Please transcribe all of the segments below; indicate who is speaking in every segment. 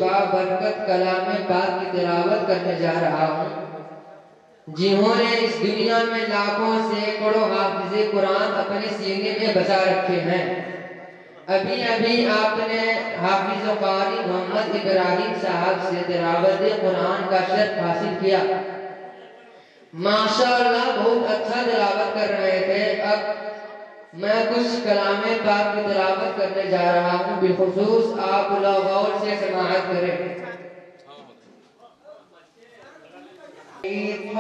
Speaker 1: بابرکت کلام پاک کی تلاوت کرنے جا رہا ہوں، جنہوں نے اس دنیا میں لاکھوں سینکڑوں حافظ قرآن اپنے سینے میں بسا رکھے ہیں۔ ابھی آپ نے حافظ و قاری محمد ابراہیم صاحب سے تلاوت قرآن کا شرف حاصل کیا۔ ماشاءاللہ بہت اچھا تلاوت کر رہے تھے۔ اب میں کچھ کلام پاک کی تلاوت کرنے جا رہا ہوں، بالخصوص آپ لوگ غور سے سماعت کریں۔ بسم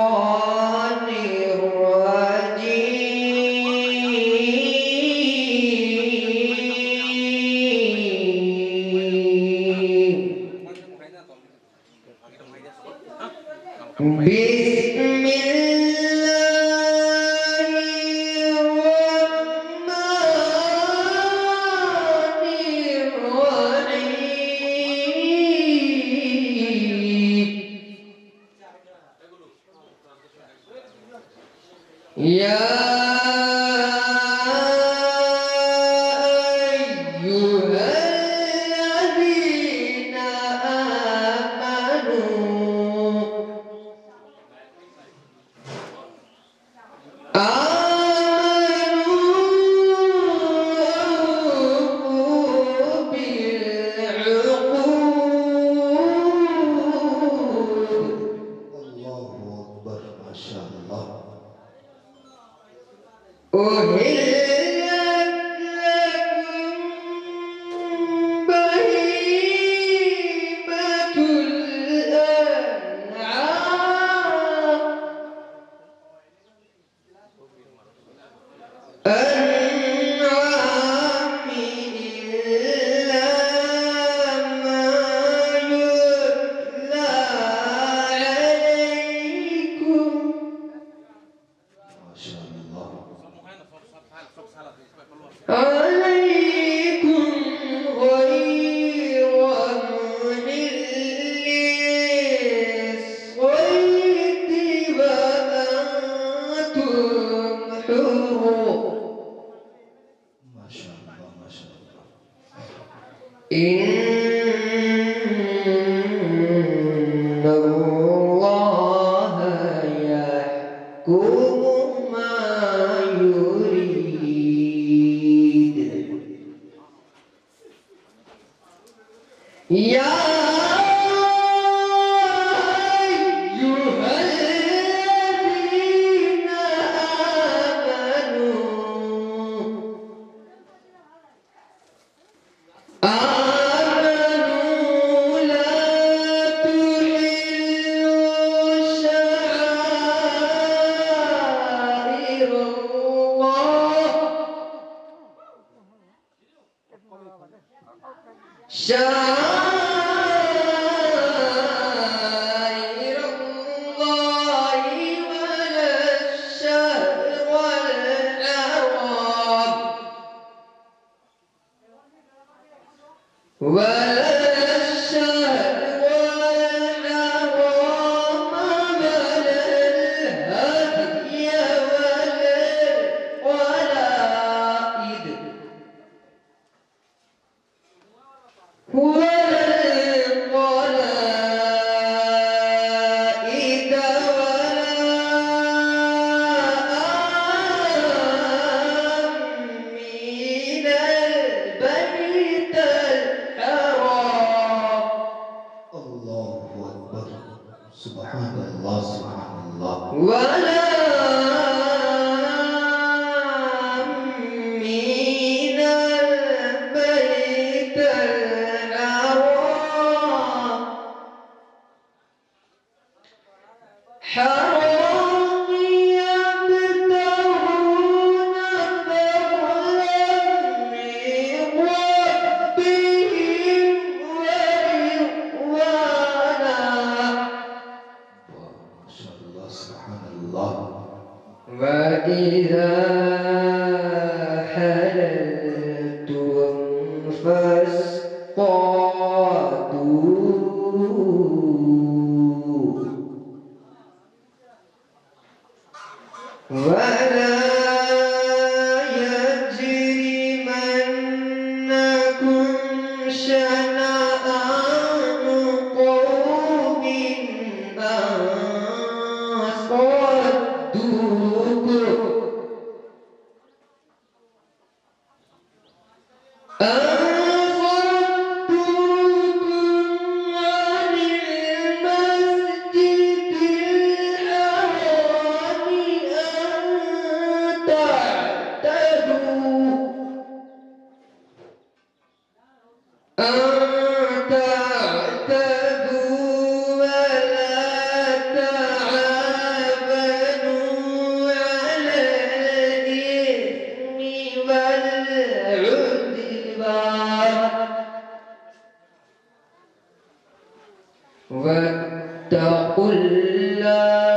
Speaker 1: واتقوا الله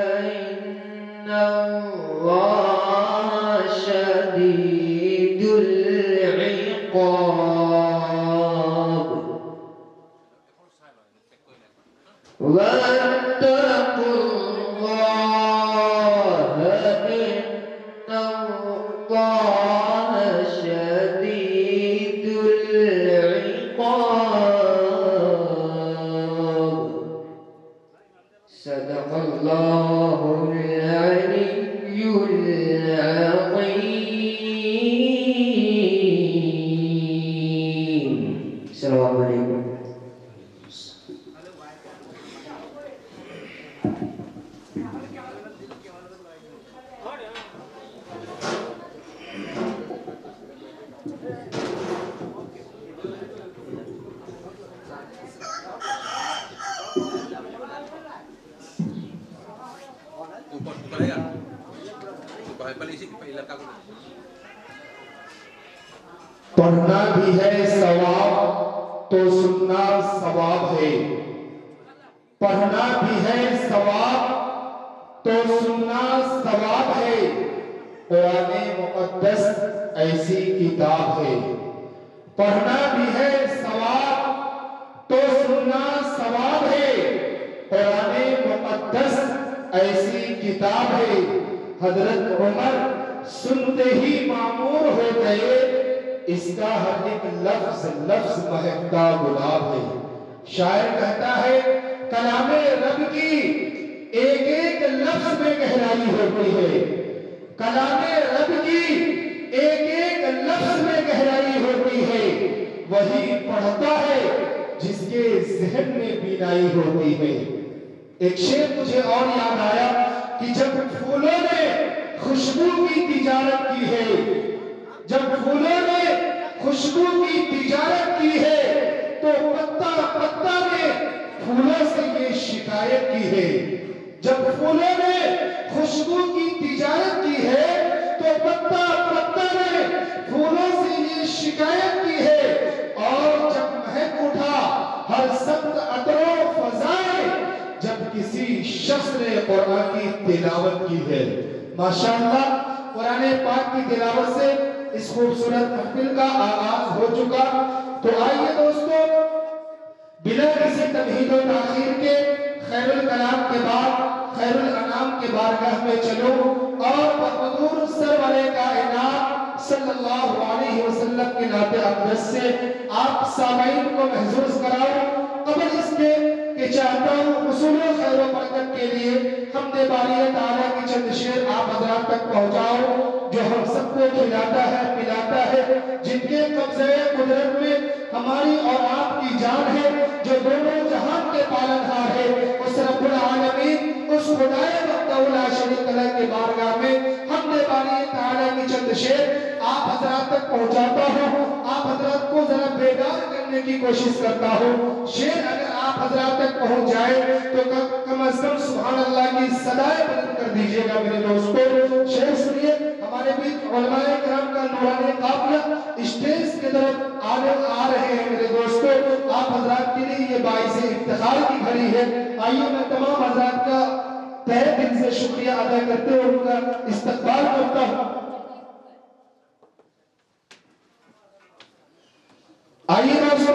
Speaker 1: إن الله شديد العقاب واتقوا الله إن الله شديد العقاب صدق الله العلي العظيم. السلام عليكم.
Speaker 2: پڑھنا بھی ہے ثواب تو سننا ثواب ہے، پڑھنا بھی ہے ثواب تو سننا ثواب ہے، قرآن مقدس ایسی کتاب ہے، پڑھنا بھی ہے ثواب تو سننا ثواب ہے، قرآن مقدس ایسی کتاب ہے۔ حضرت عمر سنتے ہی معمور ہو گئے، اس کا ہر ایک لفظ لفظ مہکتا گلاب ہے۔ شاعر کہتا ہے کلام رب کی ایک ایک لفظ میں گہرائی ہوتی ہے، کلام رب کی ایک ایک لفظ میں گہرائی ہوتی ہے، وہی پڑھتا ہے جس کے ذہن میں بینائی ہوتی ہے۔ ایک شعر مجھے اور یاد آیا کہ جب پھولوں نے خوشبو کی تجارت کی ہے، جب پھولوں نے خوشبو کی تجارت کی ہے تو پتا پتا نے پھولوں سے یہ شکایت کی ہے، جب پھولوں نے خوشبو کی تجارت کی ہے تو پتا پتا نے پھولوں سے یہ شکایت کی ہے، اور جب مہک اٹھا ہر سبز عطر و فضائے جب کسی شخص نے قرآن کی تلاوت کی ہے۔ ماشاءاللہ قرآن پاک کی تلاوت سے اس خوبصورت محفل کا آغاز ہو چکا، تو آئیے دوستو بلا کسی تمہید و تاخیر کے خیر الکلام کے بعد خیر الانام کے بارگاہ میں چلو اور بحضور سرور کائنات صلی اللہ علیہ وسلم کے نعت اقدس سے آپ سامعین کو محظوظ کراؤ۔ قبل اس کے کہ چاہتا ہوں حصول خیر و برکت کے لیے حمد باری تعالیٰ کی چند شعر آپ حضرات تک پہنچاؤ، جو ہم سب کو کھلاتا ہے پلاتا ہے، جن کے قبضہ قدرت میں ہماری اور آپ کی جان ہے، جو دونوں جہان کے پالنہار ہے، اس رب العالمین اس خدائے وحدہ لا شریک لہ کے بارگاہ میں حمد باری تعالیٰ کی چند شعر آپ حضرات تک پہنچاتا ہوں، آپ حضرات کو ذرا بیدار کرنے کی کوشش کرتا ہوں۔ شعر اگر آپ حضرات تک پہنچ جائے تو کم از کم سبحان اللہ کی صدائے بلند کر دیجئے گا میرے دوستو۔ شعر سنیے، ہمارے بھی علماء کرام کا نورانی قافلہ اسٹیج کی طرف آ رہے ہیں میرے دوستو، آپ حضرات کے لیے یہ باعث افتخار کی گھڑی ہے۔ آئیے میں تمام حضرات کا تہہ دل سے شکریہ ادا کرتے ہوئے ان کا استقبال کرتا ہوں۔ آئیے دوستو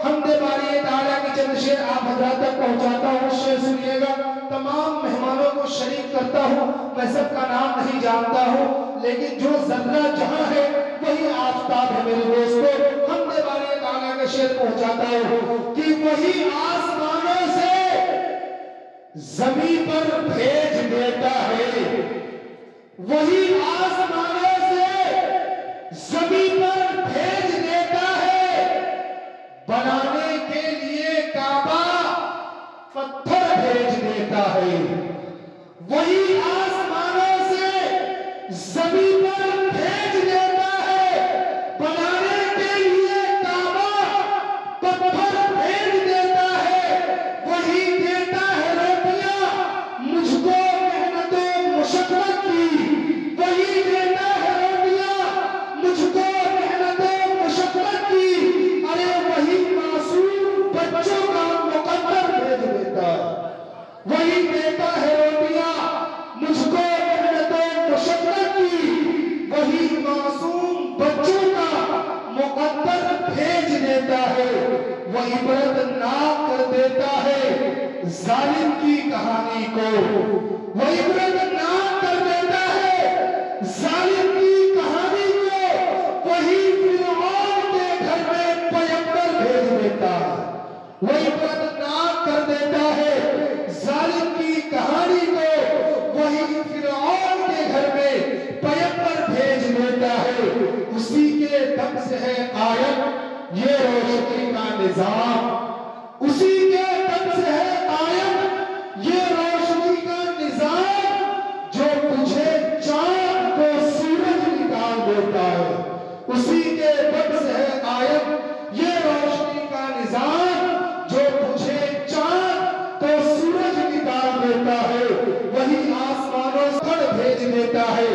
Speaker 2: حمد باری تعالیٰ کی چند شعر آپ حضرات تک پہنچاتا ہوں، شعر سنیے گا۔ تمام مہمانوں کو شریک کرتا ہوں، میں سب کا نام نہیں جانتا ہوں، لیکن جو ذرہ جہاں ہے وہی آفتاب ہے میرے دوستو۔ حمد باری تعالیٰ کا شعر پہنچاتا ہوں کہ وہی آسمانوں سے زمین پر بھیج دیتا ہے، وہی آسمانوں سے زمین پر بھیج دیتا ہے، بنانے کے لیے کعبہ پتھر بھیج دیتا ہے، وہی آسمانوں سے زمین پر بھیج دیتا ہے، بنانے کے لیے کعبہ پتھر بھیج دیتا ہے، وہی دیتا ہے روٹیاں مجھ کو محنت و مشقت کی، وہی دیتا ہے روٹیاں مجھ کو محنت و مشقت کی، ارے وہی معصوم بچوں کا इबरतनाक कर देता है जालिम की कहानी को, वो इबरतनाक कर देता है जालिम की कहानी को। वही फिरऔन के घर में पैगंबर भेज देता है, वो इबरतनाक कर देता है जालिम की कहानी को। वही फिरऔन के घर में पैगंबर भेज देता है। उसी के दम से है आयत ये रोशनी का निजाम, उसी के दम से है आयत ये रोशनी का निजाम, जो तुझे चांद को सूरज निकाल देता है। उसी के दम से है आयत ये रोशनी का निजाम, जो तुझे चांद को सूरज निकाल देता है। वही आसमानों से भेज देता है।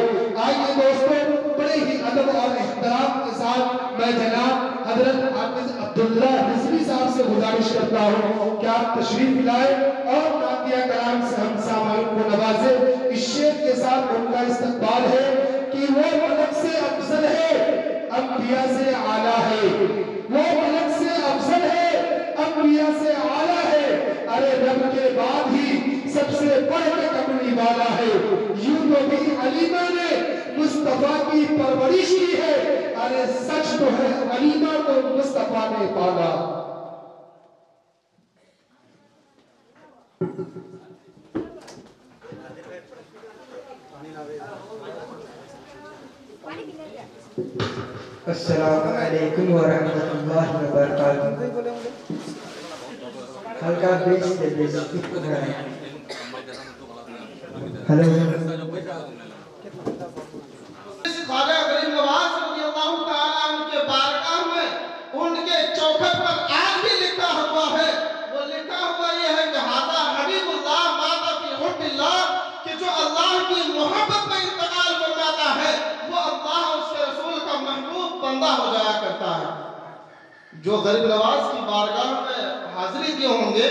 Speaker 2: आइए दोस्तों, बड़े ही अदब और इख्तिराम के साथ मैं जनाब हजरत हाफिज अब्दुल्ला रिजवी साहब से गुजारिश करता हूँ कि आप तशरीफ लाए और नातिया कलाम से हम सामाइन को नवाजे। इस शेर के साथ उनका इस्तकबाल है कि वो मलक से अफजल है, अंबिया से आला है। वो मलक से अफजल है, अंबिया से आला है। अरे रब के बाद ही सबसे बढ़ के कमली वाला है। यूं तो भी अलीमा ने मुस्तफा की परवरिश की है। अरे सच तो है अलीमा को मुस्तफा ने पाला।
Speaker 1: अस्सलामु अलैकुम व रहमतुल्लाहि व बरकातुहू। हल्का बेस से बेस हेलो।
Speaker 3: ख्वाजा गरीब नवाज रज़ियल्लाहु ताला उनके बारगाह में उनके चौखट पर आज भी लिखा हुआ है। वो लिखा हुआ ये है कि हाज़ा हबीबुल्लाह माता फी हुब्बिल्लाह, कि जो अल्लाह की मोहब्बत में इंतकाल फरमाता है वो अल्लाह और उसके रसूल का महबूब बंदा हो जाया करता है। जो गरीब नवाज की बारगाह में हाजिरी दिए होंगे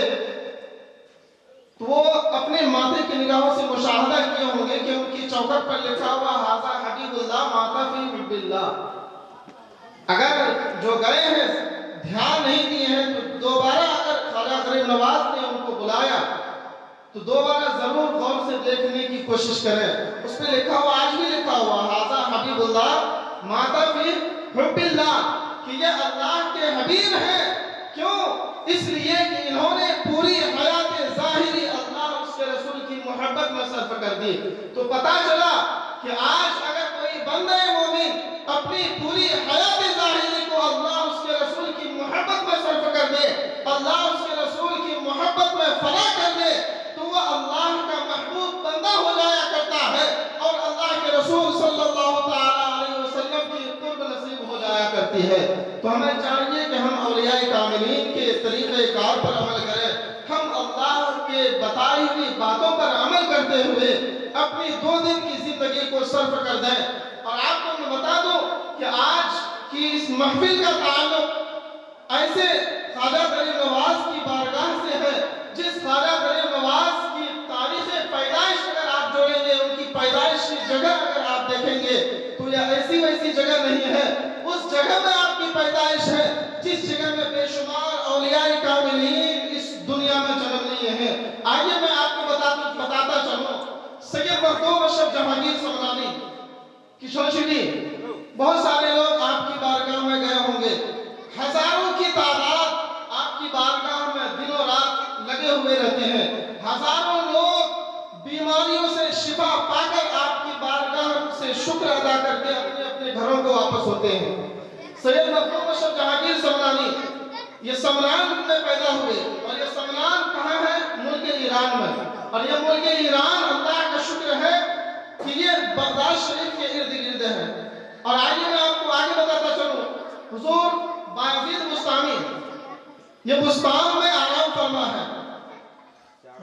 Speaker 3: तो वो अपने माथे की निगाहों से मुशाहदा किए होंगे कि उनकी चौखट पर लिखा हुआ हाज़ा हबीबुल्लाह माता फी हुब्बिल्लाह। अगर जो गए हैं ध्यान नहीं दिए हैं तो दोबारा अगर ख्वाजा गरीब नवाज ने उनको बुलाया तो दोबारा जरूर गौर से देखने की कोशिश करें। उस पर लिखा हुआ, आज भी लिखा हुआ, हाज़ा हबीबुल्लाह माता फी हुब्बिल्लाह, कि ये अल्लाह के हबीब हैं। क्यों? इसलिए कि इन्होंने पूरी हयात ज़ाहिरी अल्लाह और उसके रसूल की मोहब्बत में सर्फ कर दी। तो पता चला कि आज अगर कोई बंदे मोमिन अपनी पूरी हयात ज़ाहिरी को अल्लाह और उसके रसूल की मोहब्बत में सर्फ कर दे, अल्लाह और उसके रसूल की मोहब्बत में फना कर दे, तो वह अल्लाह का महबूब बंदा हो जाया करता है और अल्लाह के रसूल सल्लल्लाहु ताला अलैहि वसल्लम की कुर्ब नसीब हो जाया करती है। तो हमें चाहिए कि हम औलियाए कामिलीन के तरीक़े कार पर अमल करें। हम अल्लाह के बताई हुई बातों पर अमल करते हुए अपनी 2 दिन की जिंदगी को सर्फ कर दें। और आपको मैं बता दूं कि आज की इस महफिल का ताल्लुक ऐसे ख्वाजा गरीब नवाज की बारगाह से है जिस ख्वाजा गरीब नवाज की तारीख़ पैदाइश अगर आप जोड़ेंगे, उनकी पैदाइश की जगह अगर आप देखेंगे तो यह ऐसी वैसी जगह नहीं है। उस जगह में आपकी पैदाइश है जिस जगह में बेशुमार औलियाए कामिलीन इस दुनिया में जन्म लिए हैं। आइए मैं आपको बताता चलूं, सैयद मखदूम अशरफ जहांगीर समनानी की सोचिए, बहुत सारे लोग आपकी बारगाह में गए होंगे, हजारों की तादाद आपकी बारगाह में दिनों रात लगे हुए रहते हैं। हजारों लोग बीमारियों से शिफा पाकर आपकी बारगाह से शुक्र अदा करके अपने अपने घरों को वापस होते हैं। सैयद मखदूम अशरफ जहांगीर समनानी ये समनान में पैदा हुए और ये समनान कहाँ है? मुल्क ईरान में। और ये मुल्क ईरान अल्लाह का शुक्र है कि ये बगदाद शरीफ के इर्द गिर्द है। और आइए मैं आपको आगे बताता चलूं, हुजूर बायजीद बुस्तामी ये बुस्तान में आराम फरमा है।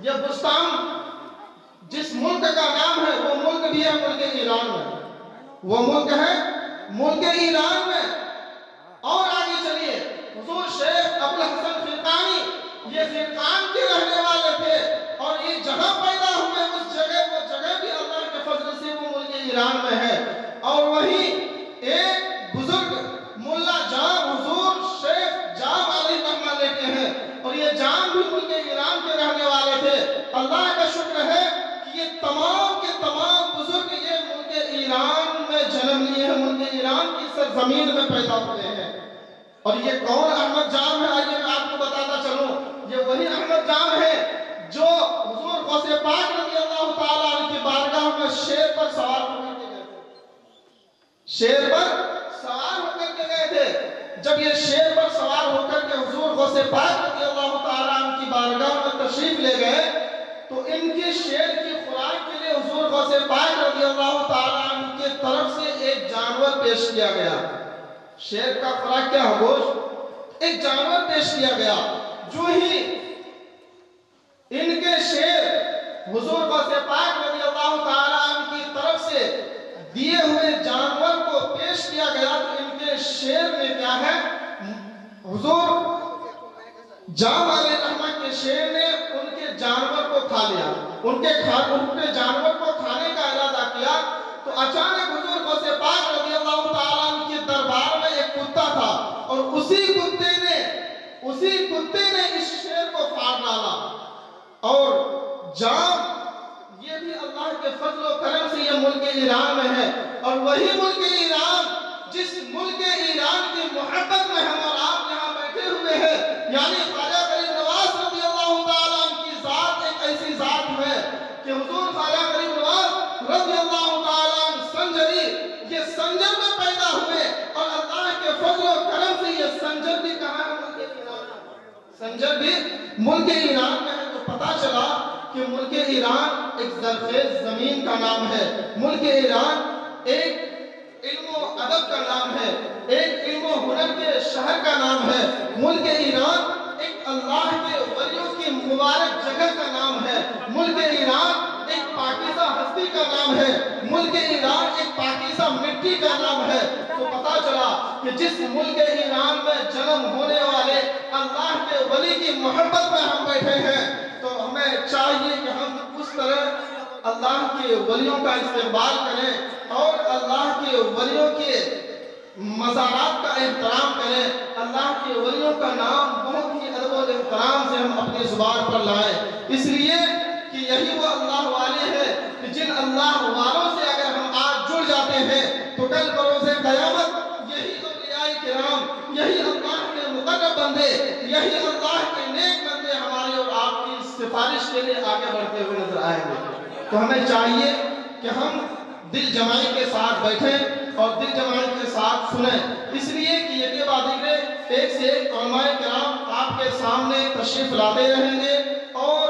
Speaker 3: ये बुस्तान जिस मुल्क का नाम है वो मुल्क भी है मुल्क ईरान में। वो मुल्क है मुल्क ईरान में। और आगे चलिए, हुजूर शेख अबुल हसन फिरकानी ये फिरकान के रहने वाले थे और ये जहां पैदा हुए उस जगह वो जगह भी अल्लाह के फजल से वो मुल्क ईरान में है। और वहीं एक बुजुर्ग मुल्ला जाम हुजूर शेख जाम अली रहमा लेके हैं सरजमीन में पैदा हुए हैं। और ये कौन अहमद जाम है, आइए मैं आपको बताता चलूं। ये वही अहमद जाम है जो हुजूर गौसे पाक रज़ियल्लाहु ताला अन्हु की बारगाह में शेर पर सवार होकर के गए थे। शेर पर सवार होकर के गए थे। जब ये शेर पर सवार होकर के हुजूर गौसे पाक रज़ियल्लाहु ताला अन्हु की बारगाह में तशरीफ ले गए, तो इनके शेर की खुराक के लिए हुजूर गौसे पाक रज़ियल्लाहु ताला अन्हु की तरफ से एक जानवर पेश किया गया। शेर का खुराक क्या है? गोश्त। एक जानवर पेश किया गया। जो ही इनके शेर हुजूर गौसे पाक रज़ियल्लाहु ताला अन्हु की तरफ से दिए हुए जानवर को पेश किया गया, तो इनके शेर में क्या है, हुजूर जाम अलैहिस्सलाम के शेर ने उनके जानवर को खा लिया। उनके जानवर को खाने का इरादा किया, तो अचानक हुजूर गौसे पाक रज़ियल्लाहु ताला अन्हु के दरबार में एक कुत्ता था, और उसी कुत्ते ने इस शेर को फाड़ डाला। और जाम ये भी अल्लाह के फजल और करम से ये मुल्क ईरान में है, और वही मुल्क ईरान जिस मुल्क ईरान की मोहब्बत में हम और आप यहाँ बैठे हुए हैं, यानी ख्वाजा गरीब नवाज रज़ियल्लाहु ताला अन्हु की जात एक ऐसी जात है कि हुजूर ख्वाजा गरीब नवाज रज़ियल्लाहु ताला अन्हु संजरी, ये संजर में पैदा हुए, और अल्लाह के फजल और करम से ये संजर भी कहाँ है? मुल्क ईरान। संजर भी मुल्क ईरान में है। तो पता चला कि मुल्क ईरान एक ज़रख़ेज़ ज़मीन का नाम है। मुल्क ईरान एक इल्म और अदब का नाम है, एक इल्म और हुनर के शहर का नाम है। मुल्क ईरान एक अल्लाह के वलियों की मुबारक जगह का नाम है। मुल्क ईरान एक पाकीज़ा हस्ती का नाम है। मुल्क ईरान एक पाकीज़ा मिट्टी का नाम है। तो पता चला कि जिस मुल्क ईरान में जन्म होने वाले अल्लाह के वली की मोहब्बत में हम बैठे हैं, तो हमें चाहिए कि हम उस तरह अल्लाह के वलियों का इस्तेमाल करें और अल्लाह के वलियों के मज़ारात का एहतराम करें। अल्लाह के वलियों का नाम बहुत ही अदब और एहतराम से हम अपनी ज़ुबान पर लाएं, इसलिए कि यही वो अल्लाह वाले हैं कि जिन अल्लाह वालों से अगर हम आज जुड़ जाते हैं, तो कल बरोज़े क़यामत यही औलियाए किराम, यही अल्लाह के मुक़र्रब बंदे, यही अल्लाह के नेक बंदे हमारे और आपकी सिफारिश के लिए आगे बढ़ते हुए नजर आएंगे। तो हमें चाहिए कि हम दिल जमाई के साथ बैठें और दिल जमाई के साथ सुनें, इसलिए कि ये बादीगरे एक से एक उलमाए किराम आपके सामने तशरीफ लाते रहेंगे और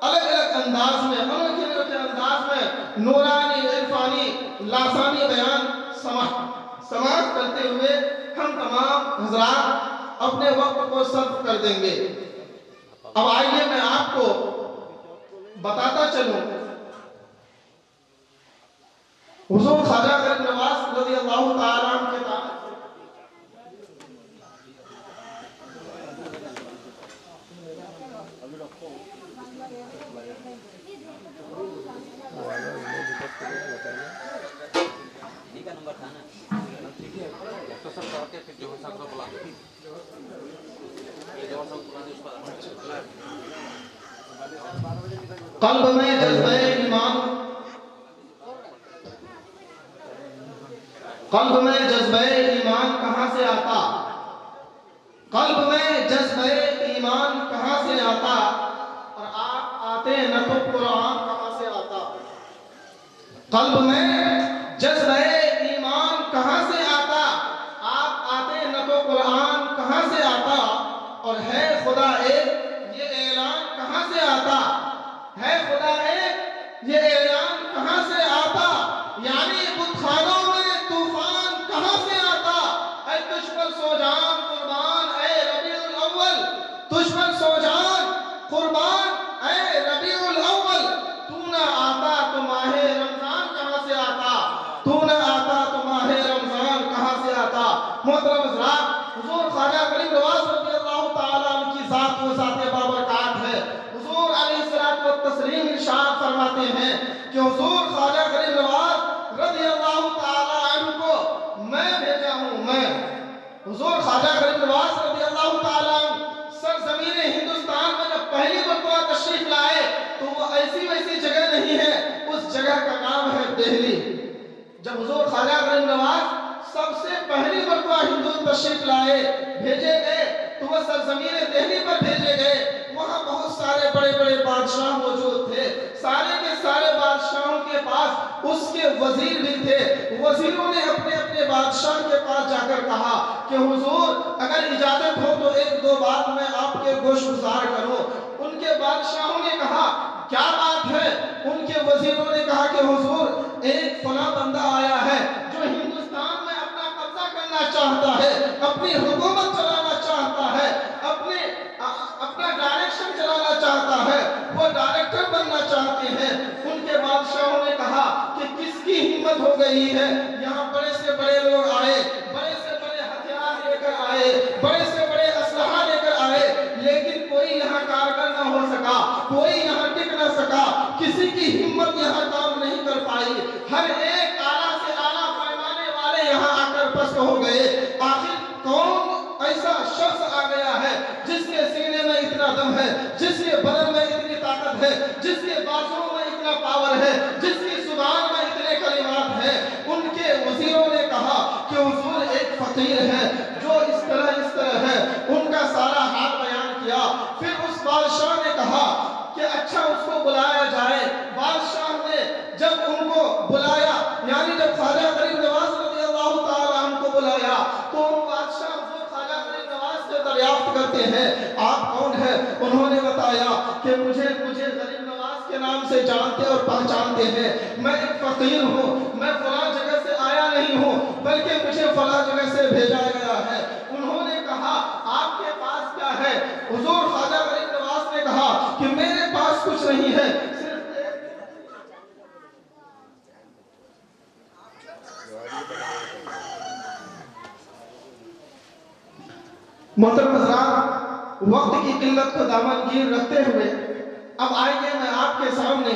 Speaker 3: अलग अलग अंदाज में, अनोखे अंदाज में नूरानी, इरफानी, लासानी बयान समाप्त करते हुए हम तमाम हजरात अपने वक्त को सर्व कर देंगे। अब आइए मैं आपको बताता चलूं, हुजूर ख्वाजा गरीब नवाज रज़ियल्लाहु ताला अन्हु के कल्ब में जज्बे ईमान, कल्ब में जज्बे ईमान कहाँ से आता? कल्ब में जज्बे ईमान कहाँ से आता? और आप आते न तो कुरान कहाँ से आता? कल्ब में जज्बे ईमान कहाँ से आता? आप आते न तो कुरान कहाँ से आता? और है खुदा एक ये ऐलान कहाँ से आता? है खुदा एक ये ऐलान कहाँ से आता? यानी बुतखानों में तूफान कहाँ से आता? ऐ तुझ पर सो जान कुर्बान ऐ रबीउल अव्वल, तुझ पर सो जान कुर्बान ऐ रबीउल अव्वल। तू न आता तो माहे रमजान कहाँ से आता? तू न आता तो माहे रमजान कहाँ से आता? मोहतरम हज़रात, हुजूर ख्वाजा गरीब नवाज रज़ियल्लाहु ताला अन्हु की ज़ात वो ज़ात बाबरकत है। हुजूर अलैहिस्सलातु वत्तस्लीम इरशाद फरमाते हैं कि हुजूर ख्वाजा गरीब नवाज रज़ियल्लाहु ताला अन्हु को मैं भेजा हूँ। मैं हुजूर ख्वाजा गरीब नवाज रज़ियल्लाहु ताला अन्हु सरज़मीन हिंदुस्तान में जब पहली मरतबा तशरीफ लाए, तो वो ऐसी वैसी जगह नहीं है, उस जगह का नाम है दिल्ली। जब हुजूर ख्वाजा गरीब नवाज سب سے پہلی مرتبہ ہندو تشریف لائے بھیجے گئے تو وہ سرزمین دہلی پر بھیجے گئے. وہاں بہت سارے بڑے بڑے بادشاہ موجود تھے. سارے کے سارے بادشاہوں کے پاس اس کے وزیر بھی تھے. وزیروں نے اپنے اپنے بادشاہ کے پاس جا کر کہا کہ حضور اگر اجازت ہو تو ایک دو بات میں آپ کے گوش گزار کروں. ان کے بادشاہوں نے کہا کیا بات ہے؟ ان کے وزیروں نے کہا کہ حضور ایک فلاں بندہ آیا ہے جو ہندوستان میں اپنا قبضہ کرنا چاہتا ہے, اپنی حکومت چلانا چاہتا ہے, اپنا ڈائریکشن چلانا چاہتا ہے, وہ ڈائریکٹر بننا چاہتے ہیں. ان کے بادشاہوں نے کہا کہ کس کی ہمت ہو گئی ہے, یہاں بڑے سے بڑے لوگ آئے, بڑے سے بڑے ہتھیار لے کر آئے, بڑے سے بڑے اسلحہ لے کر آئے, لیکن کوئی یہاں کارگر نہ ہو سکا, کوئی یہاں ٹک نہ سکا, کسی کی ہمت یہاں کام نہیں کر پائی. ہر ایک اعلیٰ سے اعلیٰ پیمانے والے یہاں آ کر پست ہو گئے. آخر کون ایسا شخص آ گیا ہے جس کے سینے میں اتنا دم ہے, جس کے بدن میں اتنی طاقت ہے, جس کے بازوؤں میں اتنا پاور ہے, جس کی زبان میں اتنے کلمات ہیں. ان کے وزیروں نے کہا کہ حضور ایک فقیر ہے جو اس طرح ہے. ان کا سارا حال بیان کیا. پھر اس بادشاہ نے کہا کہ اچھا اس کو بلایا جائے. بادشاہ نے جب ان کو بلایا, یعنی جب خواجہ غریب نواز رضی اللہ تعالیٰ عنہ کو بلایا, تو ان بادشاہ جو خواجہ غریب نواز سے دریافت کرتے ہیں آپ کون ہیں, انہوں نے بتایا کہ مجھے غریب نواز کے نام سے جانتے اور پہچانتے ہیں. میں ایک فقیر ہوں, میں فلاں جگہ سے آیا نہیں ہوں بلکہ مجھے فلاں جگہ سے بھیجا گیا ہے. انہوں نے کہا آپ کے پاس کیا ہے؟ حضور خواجہ غریب نواز نے کہا کہ میرے پاس کچھ نہیں ہے, صرف محترم حضرات, وقت کی قلت کو دامنگیر رکھتے ہوئے اب آئیے میں آپ کے سامنے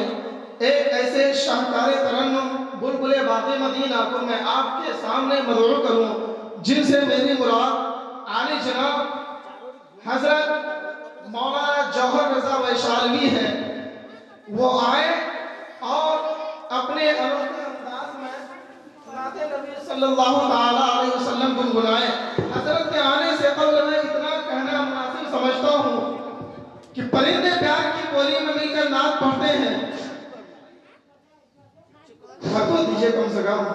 Speaker 3: ایک ایسے شاہکار ترنم بلبل باغ مدینہ کو میں آپ کے سامنے مدعو کروں جن سے میری مراد عالی جناب حضرت مولانا جوہر رضا ویشالوی ہے. وہ آئے اور اپنے انوکھے انداز میں نعت نبی صلی اللہ تعالیٰ علیہ وسلم گنگنائے. حضرت کے آنے سے قبل میں اتنا کہنا مناسب سمجھتا ہوں کہ پرندے پیار کی بولی میں مل کر نعت پڑھتے ہیں. تو دیجئے کم سے کم.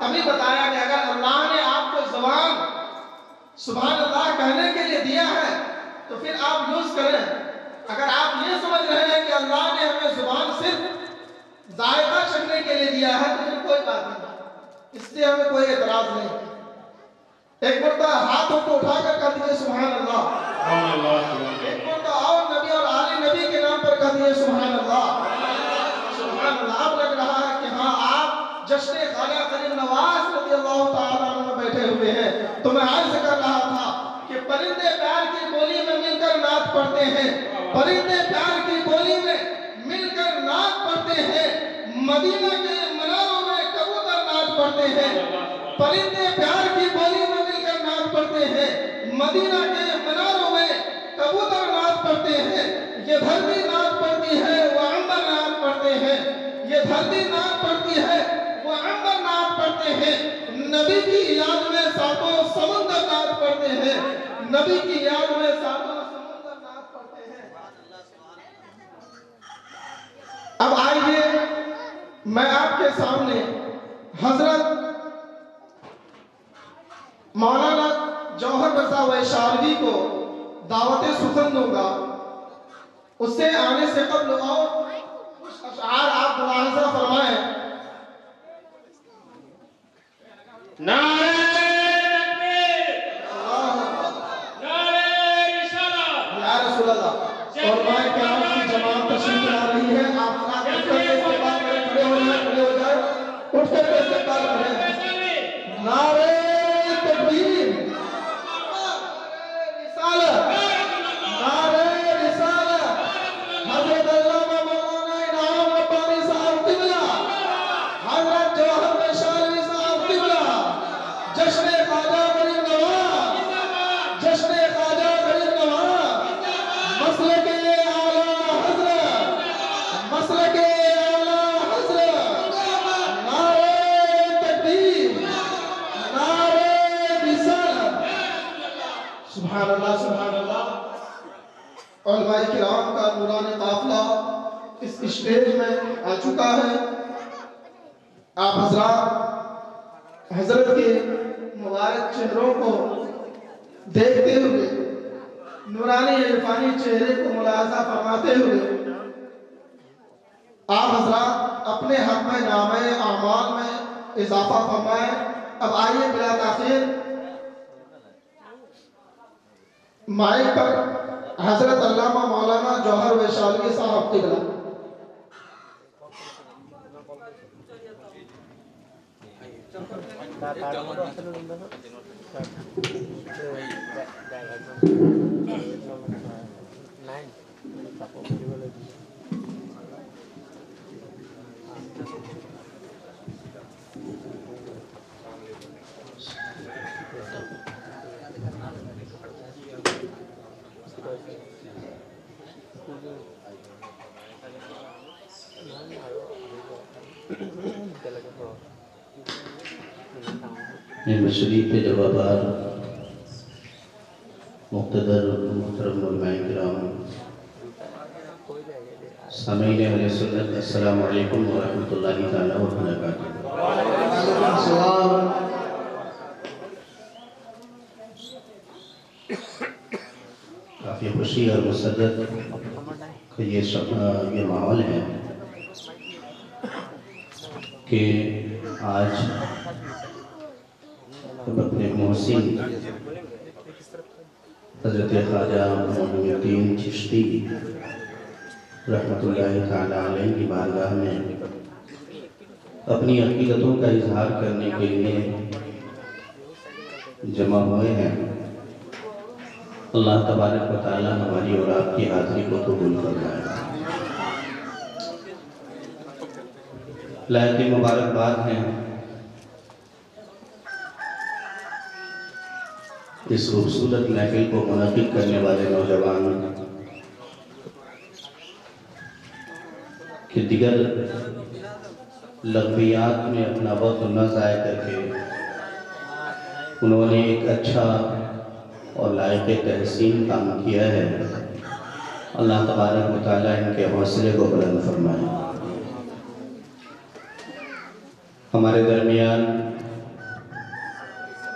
Speaker 3: ابھی بتایا کہ اگر اللہ نے آپ کو زبان سبحان اللہ کہنے کے لیے دیا ہے تو پھر آپ یوز کریں. اگر آپ یہ سمجھ رہے ہیں کہ اللہ نے ہمیں زبان صرف ذائقہ چکھنے کے لیے دیا ہے تو پھر کوئی بات نہیں, اس سے ہمیں کوئی اعتراض نہیں. ایک مرتبہ ہاتھوں کو اٹھا کر کہہ دیجئے سبحان اللہ. ایک مرتبہ اور نبی اور آل نبی کے نام پر کہہ دیجئے سبحان اللہ. سبحان اللہ. اب لگ رہا ہے کہ ہاں آپ جشن خواجہ غریب نواز رضی اللہ تعالیٰ عنہ میں بیٹھے ہوئے ہیں. تو میں عرض کر رہا تھا کہ پرندے پیار کی بولی میں مل کر نعت پڑھتے ہیں, پرندے پیار کی بولی میں مل کر نعت پڑھتے ہیں. مدینہ کے مناروں میں کبوتر نعت پڑھتے ہیں. پرندے پیار کی بولی میں مل کر نعت پڑھتے ہیں. مدینہ کے مناروں میں کبوتر نعت پڑھتے ہیں. یہ دھرتی نعت پڑھتی ہے, وہ عنبر نعت پڑھتے ہیں. یہ دھرتی نعت پڑھتی ہے, وہ عنبر نعت پڑھتے ہیں. نبی کی یاد میں ساتوں سمندر نعت پڑھتے ہیں. نبی کی یاد میں ساتوں سمندر نعت پڑھتے ہیں. اب آئیے میں آپ کے سامنے حضرت مولانا جوہر رضا ویشالوی کو دعوت سخن دوں گا. اس سے آنے سے قبل اور کچھ اشعار آپ ملاحظہ فرمائیں.
Speaker 4: نعرہ تکبیر، نعرہ رسالت.
Speaker 3: یا رسول اللہ. اور میں کرام کی جماعت تشریف لا رہی ہے. آپ اٹھ کر کے استقبال کریں, کھڑے ہو جائیں, کھڑے ہو جائیں, اٹھ کر کے استقبال کریں. نعرہ تکبیر, رسالت, نعرہ رسالت. حضرت علامہ مولانا انعام ربانی صاحب قبلہ, حضرت جوہر ویشالوی صاحب قبلہ, جشن خواجہ غریب نواز, جشن خواجہ غریب نواز, مسلک اعلیٰ حضرت, مسلک اعلیٰ حضرت. نعرہ تکبیر, نعرہ علماء کرام کا نورانی قافلہ اس اسٹیج میں آ چکا ہے۔ آپ حضرات حضرت کے مبارک چہروں کو دیکھتے ہوئے، نورانی عرفانی چہرے کو ملاحظہ فرماتے ہوئے، آپ حضرات اپنے حق میں نامہ اعمال میں اضافہ فرمائیں۔ اب آئیے بلا تاخیر مائک پر حضرت علامہ مولانا جوہر ویشالی صاحب کی بلا۔
Speaker 5: شریف کے جوابات مقتدر محترم علماء کرام، سامعین اہل سنت، السلام علیکم ورحمۃ اللہ تعالیٰ وبرکاتہ۔ کافی خوشی اور مسرت کا یہ ماحول ہے کہ آج ہم اپنے محسن حضرت خواجہ معین الدین چشتی رحمۃ اللہ تعالیٰ علیہ کی بارگاہ میں اپنی عقیدتوں کا اظہار کرنے کے لیے جمع ہوئے ہیں۔ اللہ تبارک و تعالیٰ ہماری اور آپ کی حاضری کو قبول فرمائے۔ لائق مبارکباد ہیں اس خوبصورت محفل کو منعقد کرنے والے نوجوان کہ دیگر لغویات میں اپنا وقت نہ ضائع کر کے انہوں نے ایک اچھا اور لائق تحسین کام کیا ہے۔ اللہ تبارک و تعالیٰ ان کے حوصلے کو بلند فرمائے۔ ہمارے درمیان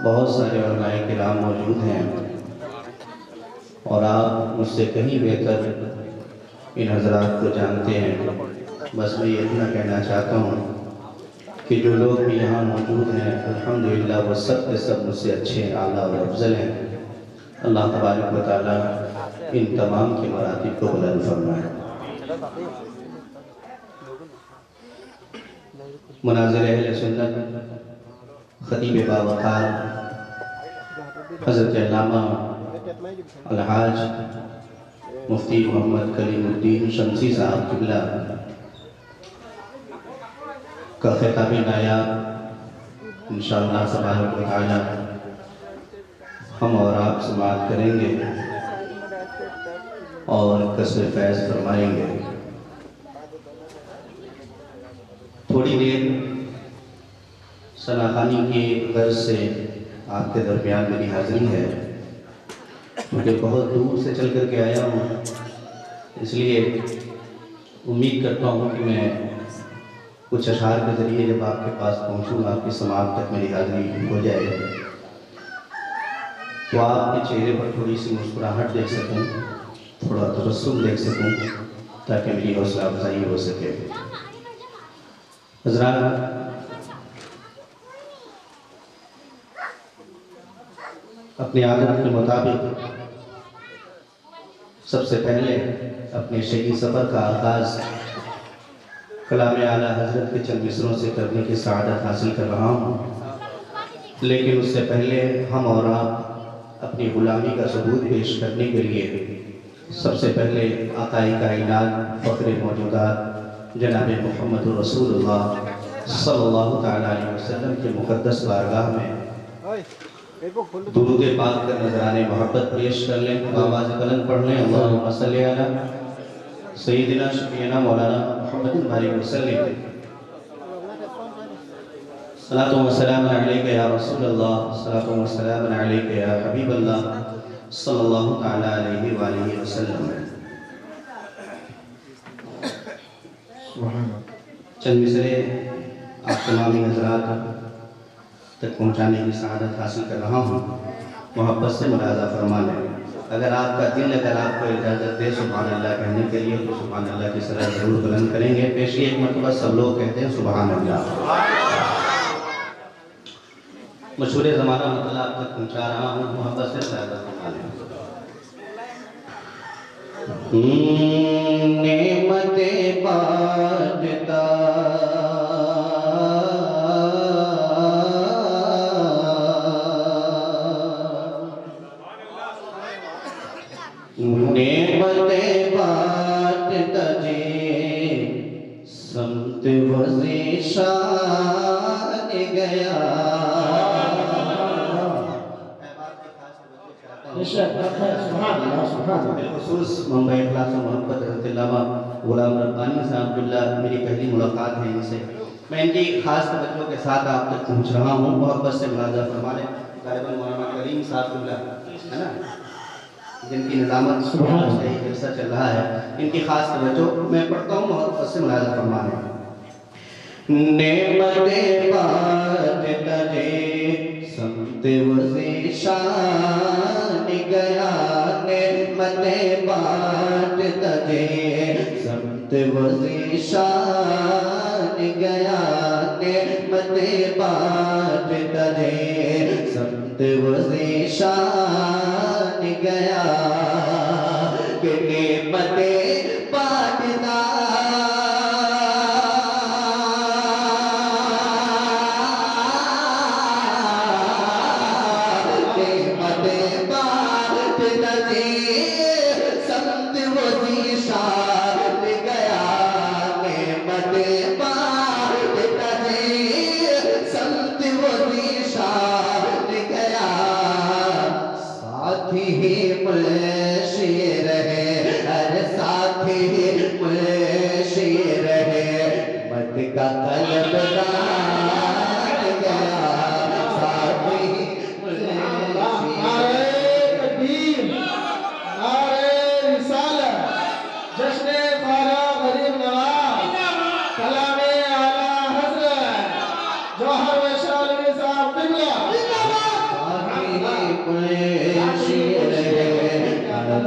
Speaker 5: بہت سارے علماء کرام موجود ہیں اور آپ مجھ سے کہیں بہتر ان حضرات کو جانتے ہیں۔ بس میں یہ اتنا کہنا چاہتا ہوں کہ جو لوگ بھی یہاں موجود ہیں الحمدللہ وہ سب کے سب مجھ سے اچھے، اعلیٰ اور افضل ہیں۔ اللہ تبارک و تعالیٰ ان تمام کے مراتب کو بلند فرمائے۔ مناظر اہل سنت خطیب باوقار حضرت علامہ الحاج مفتی محمد کلیم الدین شمسی صاحب قبلہ کا خطاب نایاب انشاءاللہ تبارک و تعالی ہم اور آپ سماعت کریں گے اور کسب فیض فرمائیں گے۔ تھوڑی دیر ثناخوانی کی غرض سے آپ کے درمیان میری حاضری ہے، کیونکہ بہت دور سے چل کر کے آیا ہوں، اس لیے امید کرتا ہوں کہ میں کچھ اشعار کے ذریعے جب آپ کے پاس پہنچوں آپ کی سماعت تک میری حاضری ہو جائے تو آپ کے چہرے پر تھوڑی سی مسکراہٹ دیکھ سکوں، تھوڑا تبسم دیکھ سکوں، تاکہ میری حوصلہ افزائی ہو سکے۔ حضرات، اپنی عادت کے مطابق سب سے پہلے اپنے شہری سفر کا آغاز کلام اعلیٰ حضرت کے چند مصروں سے کرنے کی سعادت حاصل کر رہا ہوں، لیکن اس سے پہلے ہم اور آپ اپنی غلامی کا ثبوت پیش کرنے کے لیے سب سے پہلے آقائے کائنات فخر موجودات جناب محمد رسول اللہ صلی اللہ تعالیٰ علیہ وسلم کے مقدس بارگاہ میں درود پاک کا نذرانے محبت پیش کر لیں، آواز بلند پڑھ لیں۔ اللہم صلی علی سیدنا شفیعنا مولانا محمد بارک وسلم۔ صلاۃ و سلام علیک یا رسول اللہ، صلاۃ و سلام علیک یا حبیب اللہ صلی اللہ تعالیٰ علیہ وآلہ وسلم۔ चंद मिसरे आप तमामी हजरात तक पहुँचाने की सआदत हासिल कर रहा हूँ। मोहब्बत से मुलाज़ा फरमा लें। अगर आपका दिल अगर आपको इजाज़त दे सुभान अल्लाह कहने के लिए तो सुभान अल्लाह की सरा ज़रूर बुलंद करेंगे। पेशी एक मरतबा सब लोग कहते हैं सुभान अल्लाह। मशहूर ज़माना मतलब आप तक पहुँचा रहा हूँ। मोहब्बत से मुलाज़ा फरमा लें। नेमतें बांटता नेमतें बांटता जे समत वज़ीशान गया। बिलखुसूस मुंबई इखलास और मोहब्बत अल्लामा गुलाम रब्बानी साहब अब्दुल्ला मेरी पहली मुलाकात है इनसे। मैं इनकी खास तवज्जो के साथ आप तक पहुँच रहा हूँ। मोहब्बत से मुलाज़ा फरमा लें। गालिबन मौलाना करीम साहब है ना, जिनकी निज़ामत से ही जलसा चल रहा है, इनकी खास तवज्जो मैं पढ़ता हूँ। मोहब्बत से मुलाज़ा फरमा लें। नेमतें बांटता जे समत वज़ीशान गया। नेमतें बांटता जे समत वज़ीशान गया। नेमतें बांटता जे समत वज़ीशान गया। कि नेमतें बांटता का तलबदार गया। साथी
Speaker 3: नारे तकबीर, नारे रिसालत, जश्न ख्वाजा गरीब नवाज, कलामे आला हज़रत, जौहर वैशाली साहब क़िबला।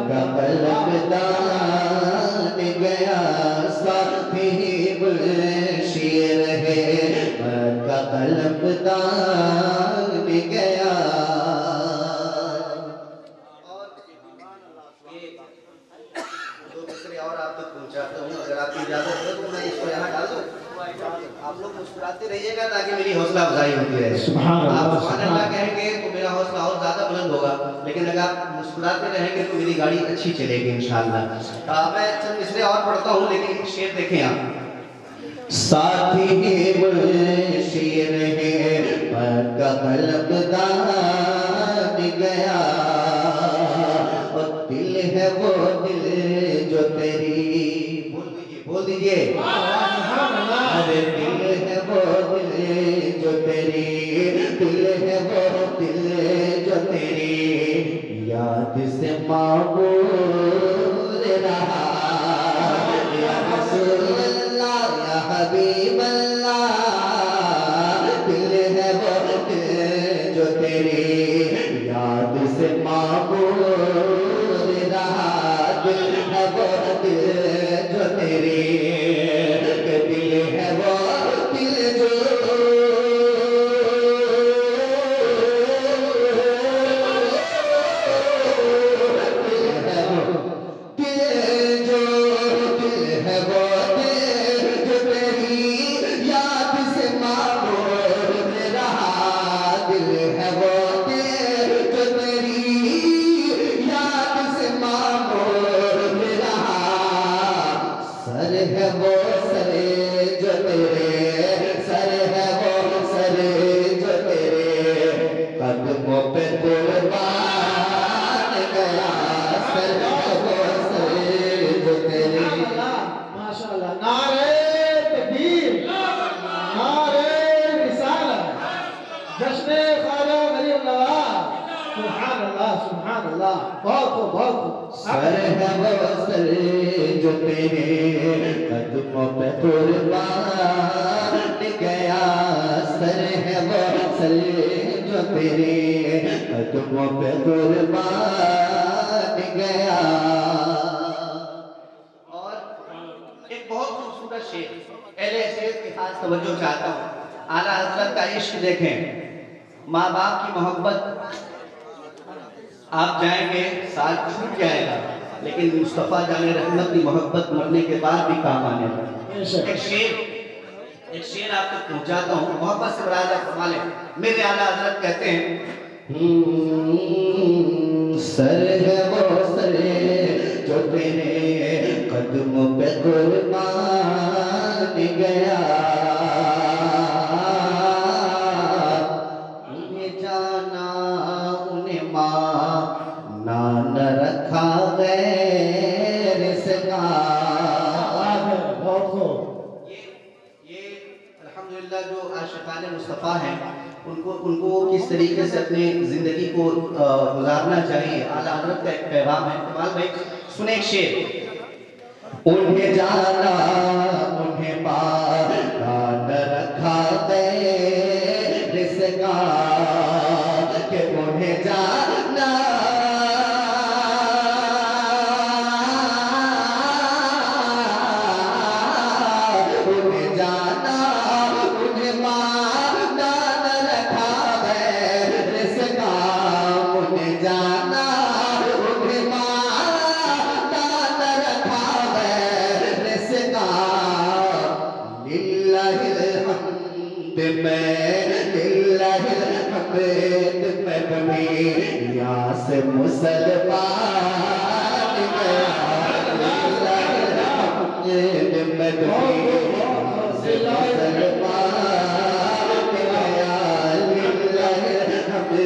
Speaker 5: का तलबदार गया। साथी शेर है का तलबदार गया। दो मिसरे और आप तक पहुंचाता हूँ। अगर आपकी इजाजत है तो मैं इसको यहाँ डाल दूँ। आप लोग मुस्कुराते रहिएगा ताकि मेरी हौसला अफजाई होती रहे। आप सुभान अल्लाह कहेंगे तो मेरा हौसला और ज्यादा बुलंद होगा, लेकिन अगर आप मुस्कुराते रहेंगे तो मेरी गाड़ी अच्छी चलेगी इंशाअल्लाह। मैं चंद मिसरे और पढ़ता हूँ, लेकिन शेर देखें आप। साथी शेर है का तलबदार गया। और दिल है वो दिल जो तेरी, बोल दीजिए अरे दिल है वो दिल जो तेरी, दिल है वो दिल जो तेरी याद से मामूर रहा। या रसूल अल्लाह या हबीब अल्लाह, दिल है वो दिल जो तेरी याद से मामूर रहा। दिल है वो दिल जो तेरी, दिल है वो दिल जो कदमों पे कुर्बान गया। सर है वो सर سر ہے وہ سر جو تیرے قدموں پہ قربان گیا، سر ہے وہ سر جو تیرے قدموں پہ قربان گیا۔ اور ایک بہت خوبصورت شعر، اہل حیثیت کی خاص توجہ چاہتا ہوں۔ اعلیٰ حضرت کا عشق دیکھیں، ماں باپ کی محبت، آپ جائیں گے سال چھوٹ جائے گا، لیکن مصطفیٰ جان رحمت کی محبت مرنے کے بعد بھی کام آنے والی۔ ایک شعر آپ تک پہنچاتا ہوں، محبت سے مراجعہ فرما لیں۔ میرے اعلیٰ حضرت کہتے ہیں، سر ہے وہ سر جو تیرے قدموں پہ قربان گیا، انہیں جانا انہیں مانا نہ رکھا غیر سے یہ الحمدللہ جو عاشقان مصطفیٰ ہیں ان کو کس طریقے سے اپنی زندگی کو گزارنا چاہیے، اعلیٰ حضرت کا ایک پیغام ہے۔ کمال بھائی سنیں ایک شعر، انہیں جانا انہیں پانا نہ رکھا غیر سے کہ انہیں جانا انہیں جانا انہیں مانا نہ رکھا غیر سے انہیں جانا انہیں مانا نہ رکھا غیر سے للہ الحمد میں للہ الحمد میں دنیا سے مسلمان گیا، للہ الحمد میں دنیا سے مسلمان گیا، للہ الحمد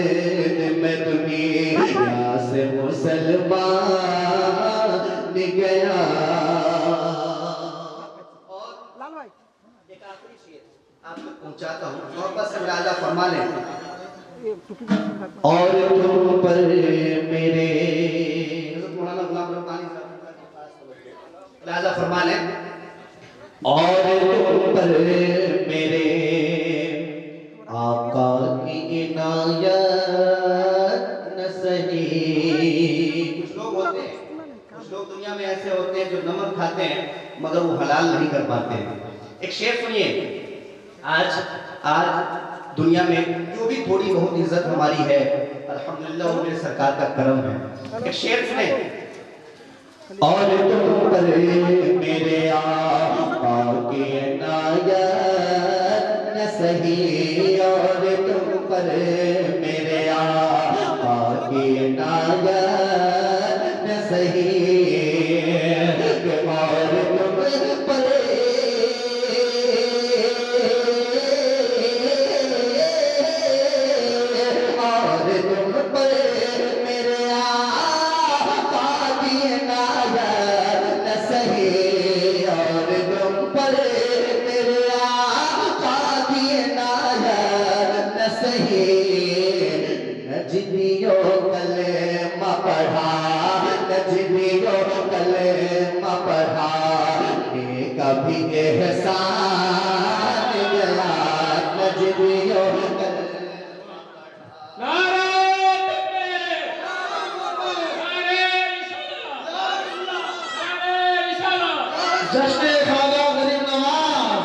Speaker 5: میں دنیا سے مسلمان گیا۔ ایک آخری شعر آپ تک پہنچاتا ہوں، محبت سے مراجعہ فرما لیں۔ اور تم پر میرے حضرت مولانا غلام ربانی صاحب مراجعہ فرما لیں، اور تم پر میرے آقا کی عنایت نہ سہی۔ کچھ لوگ ہوتے ہیں، کچھ لوگ دنیا میں ایسے ہوتے ہیں جو نمک کھاتے ہیں مگر وہ حلال نہیں کر پاتے ہیں۔ ایک شعر سنیے، آج دنیا میں جو بھی تھوڑی بہت عزت ہماری ہے الحمدللہ وہ میرے سرکار کا کرم ہے۔ ایک شعر سنیں، اور تم پر میرے آقا کی عنایت نہ سہی، اور تم پر میرے آقا کی عنایت نہ سہی، اور تم پر نجمیوں کلمہ پڑھا، نجمیوں کلمہ پڑھا، کبھی احسان گیا، نجمیوں
Speaker 3: جشن خواجہ غریب نواز،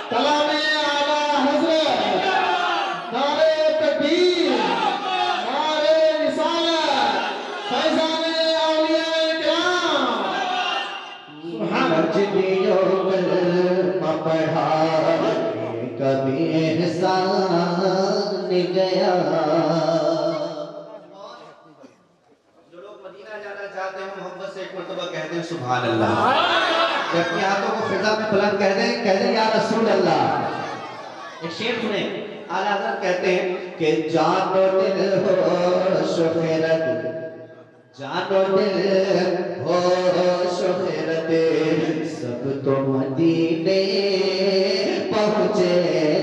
Speaker 3: کلام اعلیٰ حضرت، نعرہ تکبیر، نعرہ رسالت، فیضان اولیاء کرام،
Speaker 5: نجمیوں کلمہ پڑھا، کبھی احسان گیا۔ چاہتے ہیں محبت سے ایک مرتبہ کہتے ہیں سبحان اللہ، جب اپنی ہاتھوں کو فضا میں بلند کہہ دیں یا رسول اللہ۔ ایک شعر سنیں، اعلیٰ حضرت کہتے ہیں کہ جان و دل ہوش و خیرت، جان و دل ہوش و خیرت، سب تو مدینے پہنچے،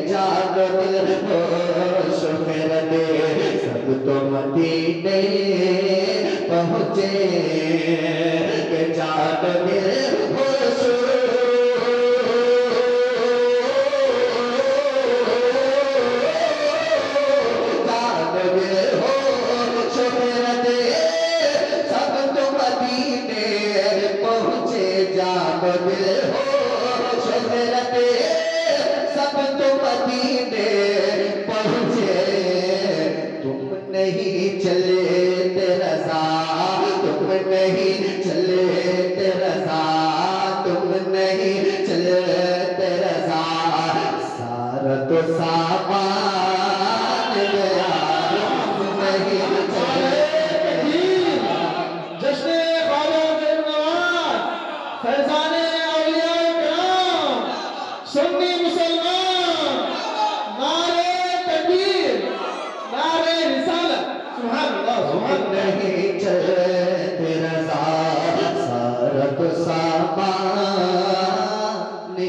Speaker 5: جان و دل ہوش و خیرت، سب تو مدینے पहुँचे कि जान में होश जान में होश मेरा दे सब तो मदीने पहुँचे जान में होश मेरा दे सब तो मदीने पहुँचे तुम नहीं चले तेरा साथ तुम नहीं चले तेरा साथ तुम नहीं चले तेरा साथ सारा तो सामान गया तुम नहीं चले
Speaker 3: जश्न ख्वाजा ज़ैनुलनवाज फैज़ाने औलिया किराम सुन्नी मुसलमान नारे तकबीर नारे रिसालत सुभान अल्लाह सुभान अल्लाह
Speaker 5: नहीं चले तेरा साथ सारा तो सामान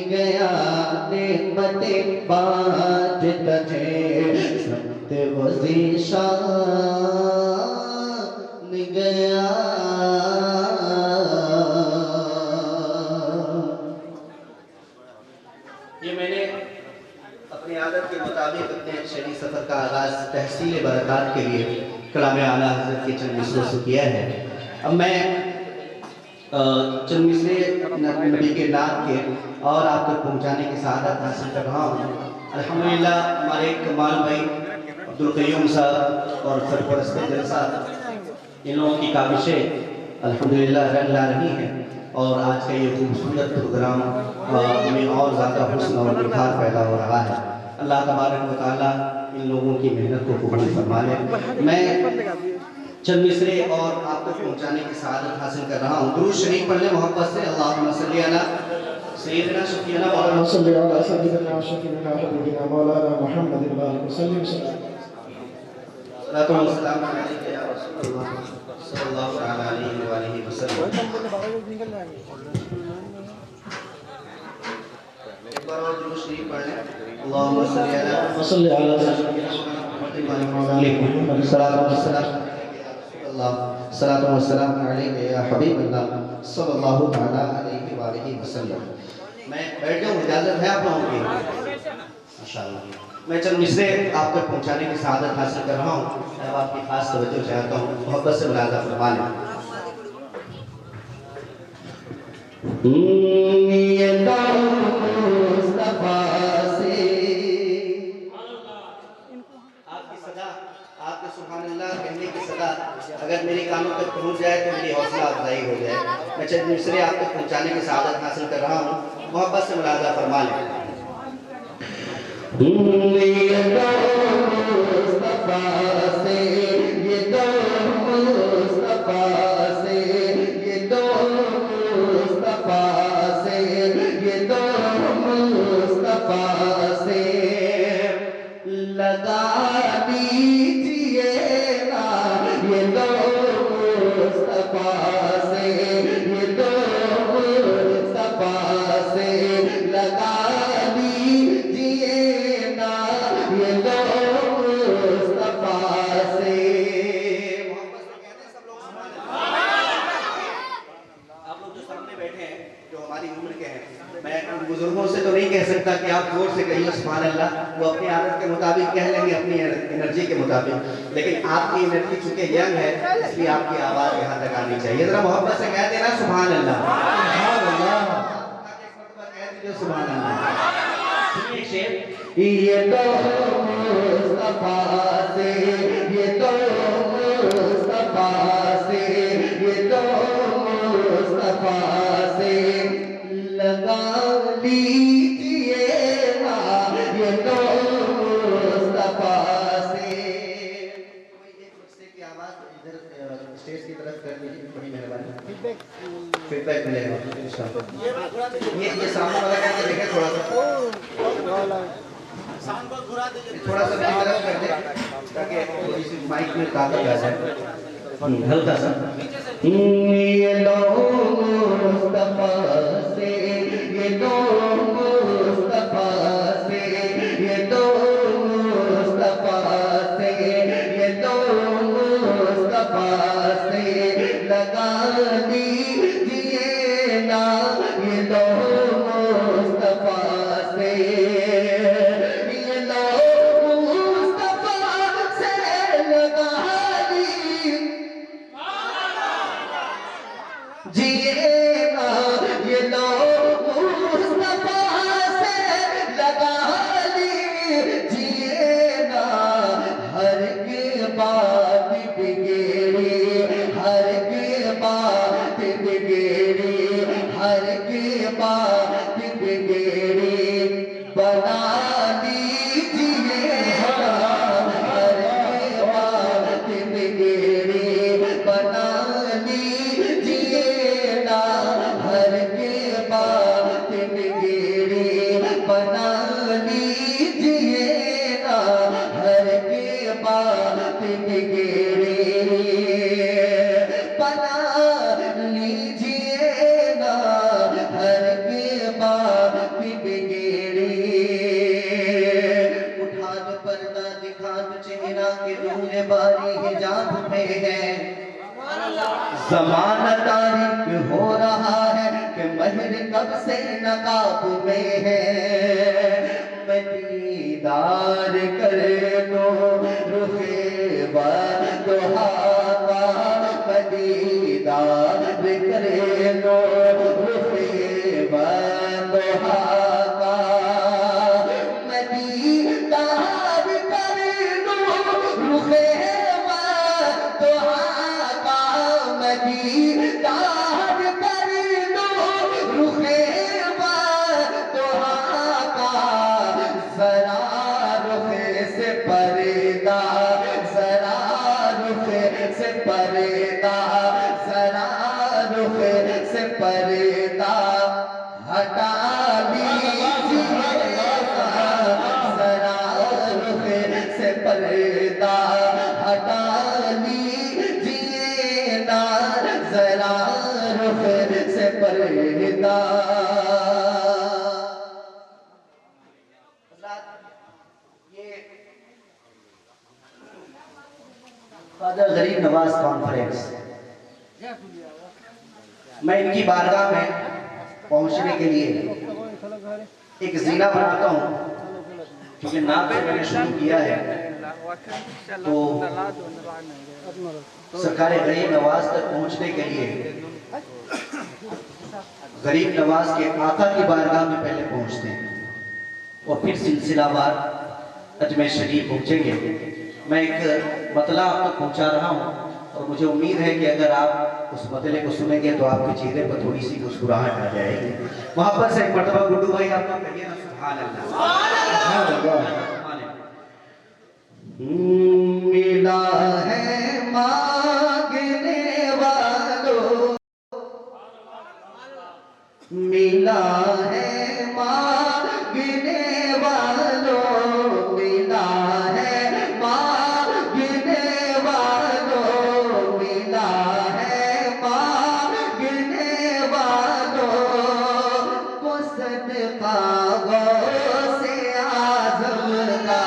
Speaker 5: गया नेमते बात तजे सत्य वज़ीशान गया ये मैंने अपनी आदत के मुताबिक अपने शरीर सफ़र का आगाज़ तहसील बरक़ात के लिए कलाम आला हज़रत के चंद मिसरों से किया है। अब मैं चंद मिसरे नबी के नात के और आप तक पहुँचाने की सआदत हासिल कर रहा हूँ। अल्हम्दुलिल्लाह हमारे कमाल भाई अब्दुल क़य्यूम साहब और सरपरस्त जलसा इन लोगों की काविशें अल्हम्दुलिल्लाह रंग ला रही हैं और आज का ये खूबसूरत प्रोग्राम में और ज़्यादा हुस्न और निखार पैदा हो रहा है। अल्लाह तबारक व तआला इन लोगों की मेहनत को कबूल फरमा ले। मैं चंद मिसरे और आप तक पहुँचाने की सआदत हासिल कर रहा हूँ। दुरूद शरीफ पढ़ ले मोहब्बत से। अल्लाहुम्मा सल्ली अला सय्यिदिना शफ़ीना
Speaker 3: اللهم صل على سيدنا وشفيعنا حبيبنا مولانا محمد وآله وسلم
Speaker 5: सलातो व सलाम अलैका या रसूलल्लाह सल्लल्लाहु अलैहि व आलिहि वसल्लम। एक बार और दुरूद शरीफ पढ़ लें। अल्लाहुम्मा सल्ली अला
Speaker 3: وصل على سيدنا
Speaker 5: सलातो व सलाम अल्लाह सलातो व सलाम अलैका या हबीबल्लाह सल्लल्लाहु तआला अलैहि व आलिहि वसल्लम। मैं बैठ जाऊं, इजाजत है आप लोगों की? माशाअल्लाह। मैं चंद मिसरे आप तक पहुंचाने की सआदत हासिल कर रहा हूं। अब आपकी खास तवज्जो चाहता हूं, मोहब्बत से मुलाज़ा फरमा लें। ये मुस्तफा से आपकी सदा, आपके सुभान अल्लाह कहने की सदा अगर मेरे कानों तक पहुंच जाए तो मेरी हौसला अफजाई हो जाए। मैं चंद मिसरे आप तक पहुंचाने की सआदत हासिल कर रहा हूं, मोहब्बत से मुलाज़ा फरमा लें। ये मुस्तफा से, ये मुस्तफा से, ये मुस्तफा से, ये मुस्तफा से लगा दीजिए ना, ये मुस्तफा से, ये मुस्तफा से लगा दीजिए ना, ये मुस्तफा से। मोहब्बत से कहते हैं सब लोग सुभान अल्लाह। आप लोग जो सामने बैठे हैं, जो हमारी उम्र के हैं, मैं उन बुजुर्गों से तो नहीं कह सकता कि आप जोर से कहिए सुभान अल्लाह, वो अपनी आदत के मुताबिक कह लेंगे, अपनी एनर्जी के मुताबिक, लेकिन आपकी एनर्जी चूंकि यंग है इसलिए आपकी आवाज़ यहाँ तक आनी चाहिए। जरा मोहब्बत से कह देना सुभान अल्लाह, सुभान अल्लाह, कह दीजिए सुभान अल्लाह। सुनिए शेर, ये तो मुस्तफा से, ये तो मुस्तफा से, ये तो मुस्तफा से लगा लीजिए ना, ये तो मुस्तफा से। कोई एक बच्चे की आवाज़ इधर स्टेज की तरफ कर लीजिए, बड़ी मेहरबानी। फीडबैक मिलेगा इंशाअल्लाह। ये सामने वाला करके देखें थोड़ा सा, थोड़ा सा मेरी तरफ कर दे ताकि थोड़ी सी माइक में ताकत आ जाए, हल्का सा। ये लो मुस्तफा से, ये लो मुस्तफा से, ये लो मुस्तफा से, ये लो मुस्तफा से ہر کے بات بگڑی بنا دیجئے نا، ہر کے بات بگڑی بنا دیجئے نا، ہر کے بات بگڑی بنا لیجئے نا، ہر کے بات بگڑی بنا لیجئے نا، ہر کے بات بگڑی اٹھا دو پردہ دکھا دو چہرہ کہ نور باری حجاب میں ہے، زمانہ تاریک ہو رہا ہے کہ مہر کب سے نقاب میں ہے، میں دیدار کر لوں رخ بدوحا کا، میں دیدار کر لوں رخ بدوحا کا، میں دیدار کر لوں رخ بدوحا کا، میں دیدار کر لوں رخ بدوحا کا، ذرا رخ سے پردہ، ذرا رخ سے پردہ، ذرا رخ سے پردہ ہٹا لیجئے نا، ذرا رخ سے پردہ ہٹا لیجئے نا، ذرا رخ سے پردہ۔ خواجہ غریب نواز کانفرنس، میں ان کی بارگاہ میں پہنچنے کے لیے ایک زینہ بناتا ہوں، کیونکہ نعت سے میں نے شروع کیا ہے تو سرکار غریب نواز تک پہنچنے کے لیے غریب نواز کے آقا کی بارگاہ میں پہلے پہنچتے ہیں اور پھر سلسلہ وار اجمیر شریف پہنچیں گے۔ میں ایک مطلع آپ تک پہنچا رہا ہوں اور مجھے امید ہے کہ اگر آپ اس مطلع کو سنیں گے تو آپ کے چہرے پر تھوڑی سی مسکراہٹ آ جائے گی۔ محبت سے ایک مرتبہ گڈو بھائی آپ کو کہیے نا سبحان اللہ۔ ملا ہے مانگنے والوں، ملا ہے مانگنے والوں، ملا ہے مانگنے والوں، ملا ہے مانگنے والوں کو صدقہ غوث اعظم کا،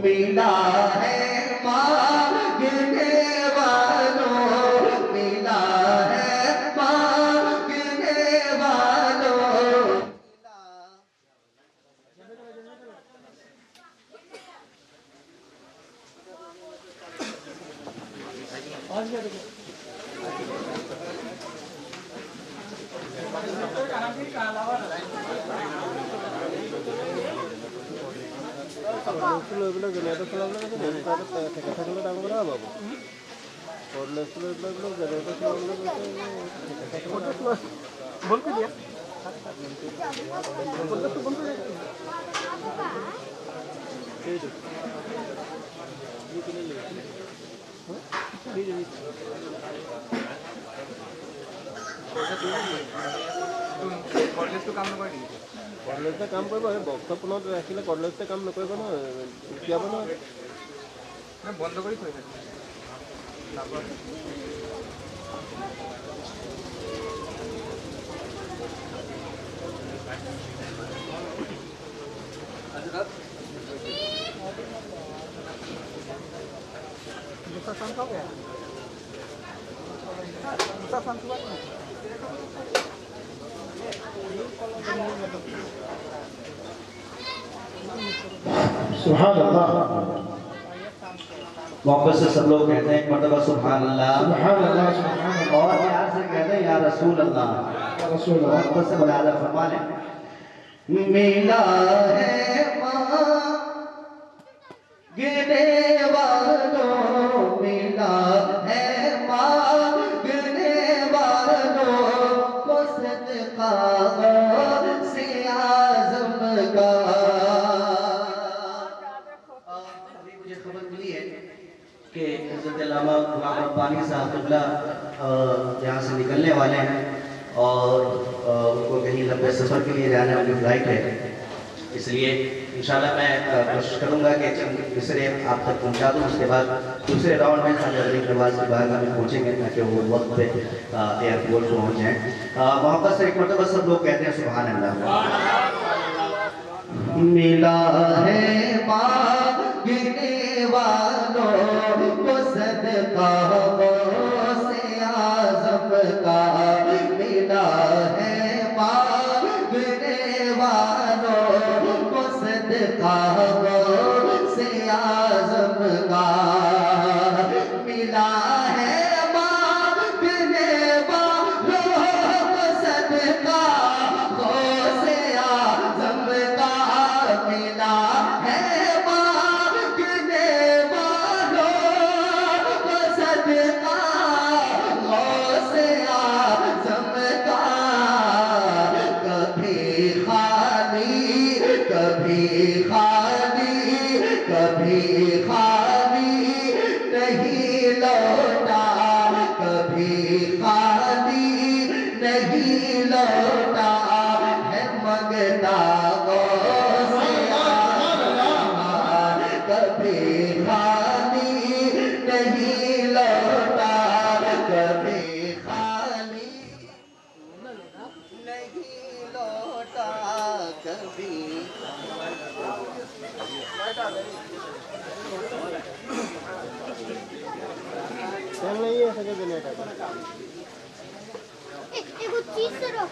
Speaker 5: ملا ہے مانگنے والوں، ملا ہے مانگنے والوں۔
Speaker 6: কৰ্ডলেছে কাম কৰিব, বক্স ফোনত ৰাখিলে কৰ্ডলেছে কাম নকৰিব ন, উঠিয়াব ন, বন্ধ কৰি থৈ থাকে।
Speaker 2: سبحان اللہ،
Speaker 5: موقع سے سب لوگ کہتے ہیں ایک مرتبہ سبحان اللہ،
Speaker 2: سبحان اللہ، سبحان اللہ،
Speaker 5: اور پیار سے کہتے ہیں یا رسول اللہ،
Speaker 2: رسول اللہ۔
Speaker 5: موقع سے بلادہ فرما لیں۔ ملا ہے مانگنے والوں، ملا ہے مانگنے والوں، حافظ صاحب قبلہ یہاں سے نکلنے والے ہیں اور ان کو کہیں لمبے سفر کے لیے جانے والی فلائٹ ہے، اس لیے انشاءاللہ میں کوشش کروں گا کہ چند مصرے آپ تک پہنچا دوں. اس کے بعد دوسرے راؤنڈ میں خواجہ غریب نواز کی بارگاہ میں پہنچیں گے تاکہ وہ وقت پہ ایئرپورٹ پہنچ جائیں. محبت سے ایک مرتبہ سب لوگ کہتے ہیں سبحان اللہ. ملا ہے مانگنے والوں کو صدقہ غوث اعظم کا، ملا ہے مانگنے والوں کو صدقہ غوث اعظم کا، ملا ہے مانگنے والوں کو صدقہ غوث اعظم کا، ملا ہے مانگنے والوں کو صدقہ غوث اعظم کا. کبھی خالی کبھی خالی کبھی خالی نہیں لوٹا، کبھی خالی نہیں لوٹا ہے منگتا غوث اعظم، کبھی خالی نہیں لوٹا، کبھی خالی نہیں لوٹا، کبھی
Speaker 6: نہیں ہے سکے جنریٹر
Speaker 7: एगो चीज से रख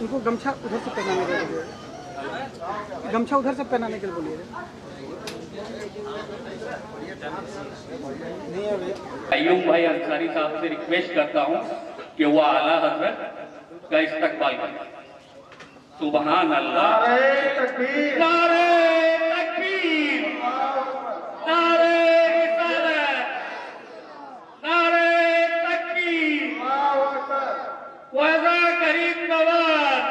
Speaker 8: उनको गमछा उधर से पहनाने के लिए, गमछा उधर से पहनाने के लिए बोलिए.
Speaker 4: अय्यूब भाई अंसारी साहब से रिक्वेस्ट करता हूं कि वो आला हजरत का इस्तकबाल करें. सुभान अल्लाह. नारे तकबीर, नारे तकबीर, नारे रिसालत, नारे तकबीर. वज़ा गरीब नवाज,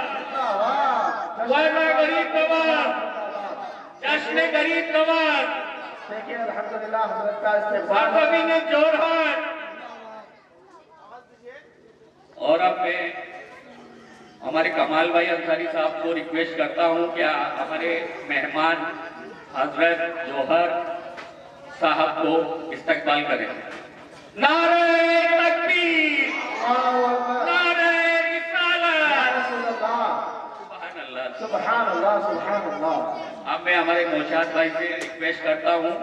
Speaker 4: वज़ा गरीब नवाज, जश्न गरीब नवाज. देखिए अल्हम्दुलिल्लाह हज़रत का इस्तेग़फ़ार जोरहाट. और अब मैं हमारे कमाल भाई अंसारी साहब को रिक्वेस्ट करता हूं कि हमारे मेहमान हजरत जौहर साहब को इस्तकबाल करें। नारे तकबीर, नारे रिसालत, सुभान अल्लाह, सुभान अल्लाह। अब मैं हमारे नौशाद भाई से रिक्वेस्ट करता हूं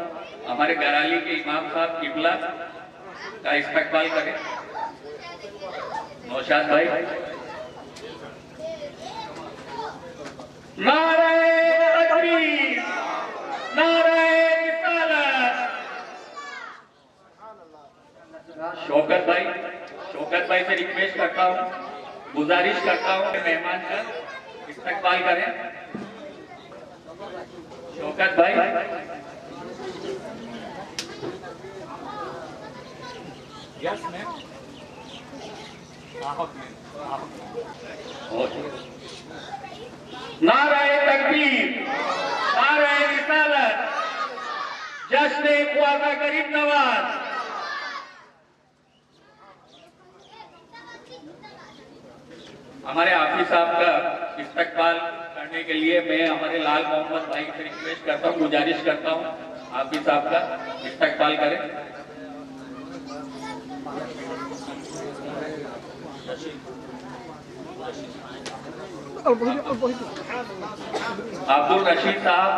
Speaker 4: हमारे गराली के इमाम साहब किबला का इस्तकबाल करें। नौशाद भाई, नारे तकबीर, नारे रिसालत। शौकत भाई से रिक्वेस्ट करता हूँ, गुजारिश करता हूँ कि मेहमान का इस्तकबाल करें। शौकत भाई, यस मैम, नारे तकबीर, नारे रिसालत, जश्न ख्वाजा गरीब नवाज। हमारे हाफिज साहब का इस्तकबाल करने के लिए मैं हमारे लाल मोहम्मद भाई से रिक्वेस्ट करता हूँ, गुजारिश करता हूँ हाफिज साहब का इस्तकबाल करें। अब्दुल रशीद साहब,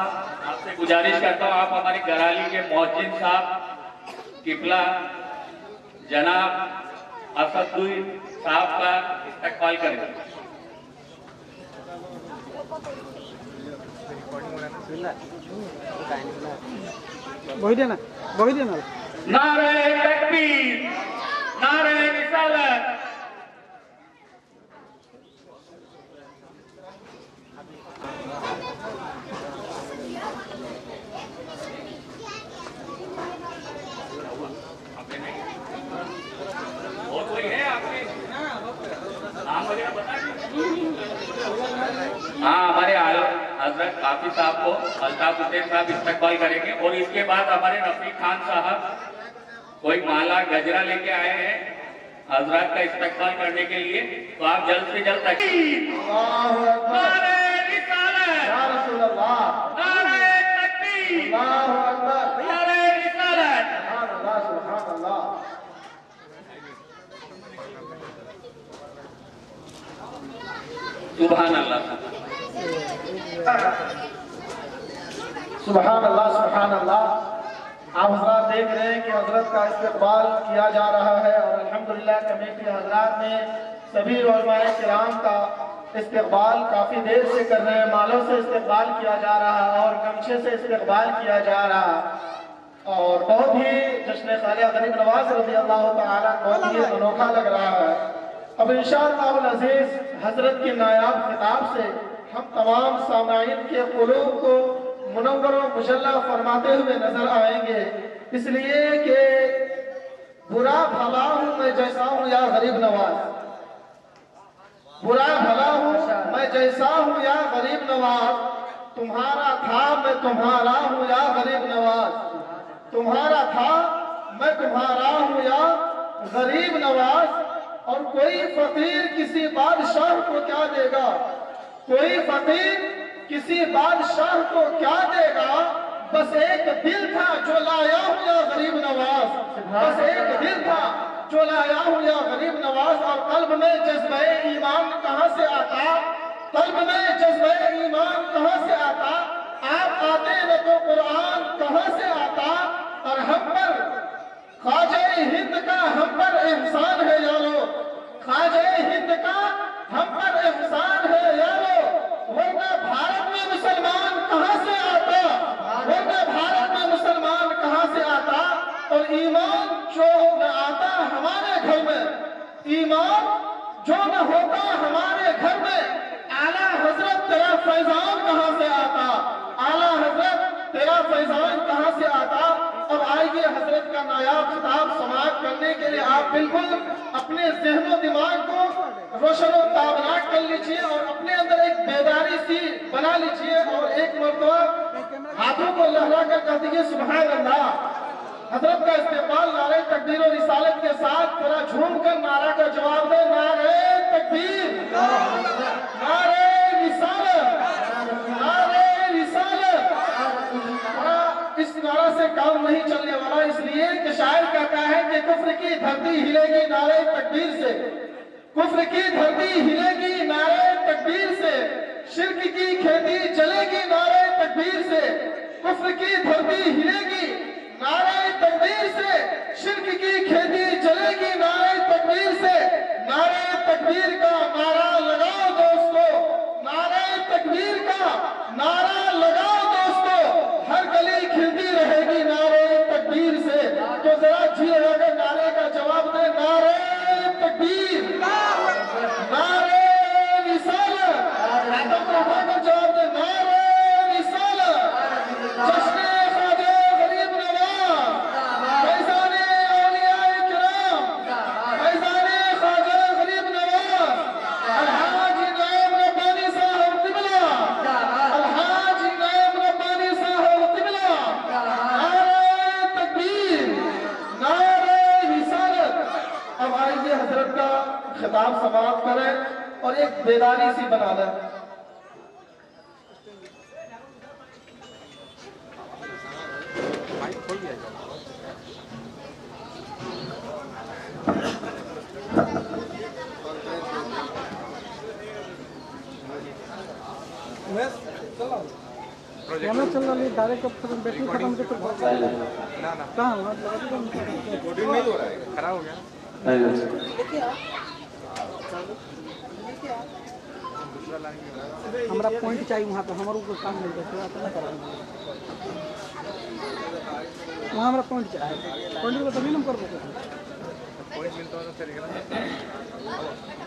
Speaker 4: आपसे गुजारिश करता हूँ आप हमारे गराली के मौजिन साहब किबला जनाब असदुद्दीन साहब का इस्तकबाल करें।
Speaker 8: वही देना
Speaker 4: नारे तकबीर, नारे रिसालत। हाँ, हमारे हजरत हाफिज साहब को अल्ताफ हुसैन साहब इस्तकबाल करेंगे और इसके बाद हमारे रफीक खान साहब कोई माला गजरा लेके आए हैं हजरत का इस्तकबाल करने के लिए, तो आप जल्द से जल्द सुभान अल्लाह,
Speaker 3: सुभान अल्लाह, सुभान अल्लाह। आप हजरात देख रहे हैं कि हजरत का इस्तकबाल किया जा रहा है और अल्हम्दुलिल्लाह कमेटी हजरात ने सभी उलमाए किराम का इस्तकबाल काफ़ी देर से कर रहे हैं। मालों से इस्तकबाल किया जा रहा है और गमछे से इस्तकबाल किया जा रहा है और बहुत ही जश्न ख्वाजा गरीब नवाज रज़ी अल्लाह तआला बहुत ही अनोखा लग रहा है। अब इंशाअल्लाह अज़ीज़ हजरत के नायाब खिताब से हम तमाम सामाईन के क़ुलूब को मुनव्वर व मुशल्ला फरमाते हुए नजर आएंगे, इसलिए कि बुरा भला हूँ मैं जैसा हूँ या गरीब नवाज, बुरा भला हूँ मैं जैसा हूँ या गरीब नवाज, तुम्हारा था मैं तुम्हारा हूँ या गरीब नवाज, तुम्हारा था मैं तुम्हारा हूँ या गरीब नवाज। और कोई फकीर किसी बादशाह को क्या देगा, कोई फकीर किसी बादशाह को क्या देगा, बस एक दिल था जो लाया हूँ या गरीब नवाज, बस एक दिल था जो लाया हूँ या गरीब नवाज। और कल्ब में जज्बे ईमान कहाँ से आता, कल्ब में जज्बे ईमान कहाँ से आता, आप आते न तो कुरान कहाँ से आता। और हम पर ख्वाजा हिंद का हम पर एहसान है यारो, ख्वाजा हिंद का हम पर एहसान है यारो, वरना भारत में मुसलमान कहाँ से आता, वरना भारत में मुसलमान कहाँ से आता। और ईमान जो न आता हमारे घर में, ईमान जो न होता हमारे घर में, आला हजरत तेरा फैजान कहाँ से आता, आला हजरत तेरा फैजान कहाँ से आता। अब आइए हजरत का नायाब खिताब समाप्त करने के लिए आप बिल्कुल अपने ज़हन और दिमाग को रोशन और ताबनाक कर लीजिए और अपने अंदर एक बेदारी सी बना लीजिए और एक मरतबा हाथों को लहरा कर कह दीजिए सुभान अल्लाह। हजरत का इस्तेमाल नारे तकबीर और रिसालत के साथ थोड़ा झूम कर नारा का जवाब दे, नारे तकबीर, काम नहीं चलने वाला, इसलिए कि शायर कहता है कि कुफ्र की धरती हिलेगी नारे तकबीर से, कुफ्र की धरती हिलेगी नारे तकबीर से, शिर्क की खेती चलेगी नारे तकबीर से, कुफ्र की धरती हिलेगी नारे तकबीर से, शिर्क की खेती चलेगी नारे तकबीर से। नारे तकबीर का नारा लगाओ दोस्तों, नारे तकबीर का नारा लगाओ दोस्तों, हर गली खिलती रहेगी नारे तकबीर से। तो जरा जी लगाकर नारे का जवाब दे, नारे तकबीर, नारे रिसालत, उठाकर जवाब दे, नारे रिसालत, जश्न ख्वाजा गरीब नवाज, फैज़ाने औलियाए किराम, फैज़ाने ख्वाजा गरीब नवाज, अलहाज इनाम रब्बानी साहब क़िबला, अलहाज इनाम रब्बानी साहब क़िबला, नारे तकबीर, नारे रिसालत। अब आइए हजरत का खिताब समाप्त करें और एक बेदारी सी बना लें।
Speaker 8: कैमरा चल रहा है, डायरेक्ट अब बैटरी खत्म से फिर कहाँ
Speaker 6: खराब हो गया।
Speaker 8: हमारा पॉइंट चाहिए वहाँ पे, हमारे को काम मिल जाए ना करा वहाँ हमारा पॉइंट चाहिए, पॉइंट को तभी हम कर पाते
Speaker 6: पॉइंट मिलता है तो चलेगा ना।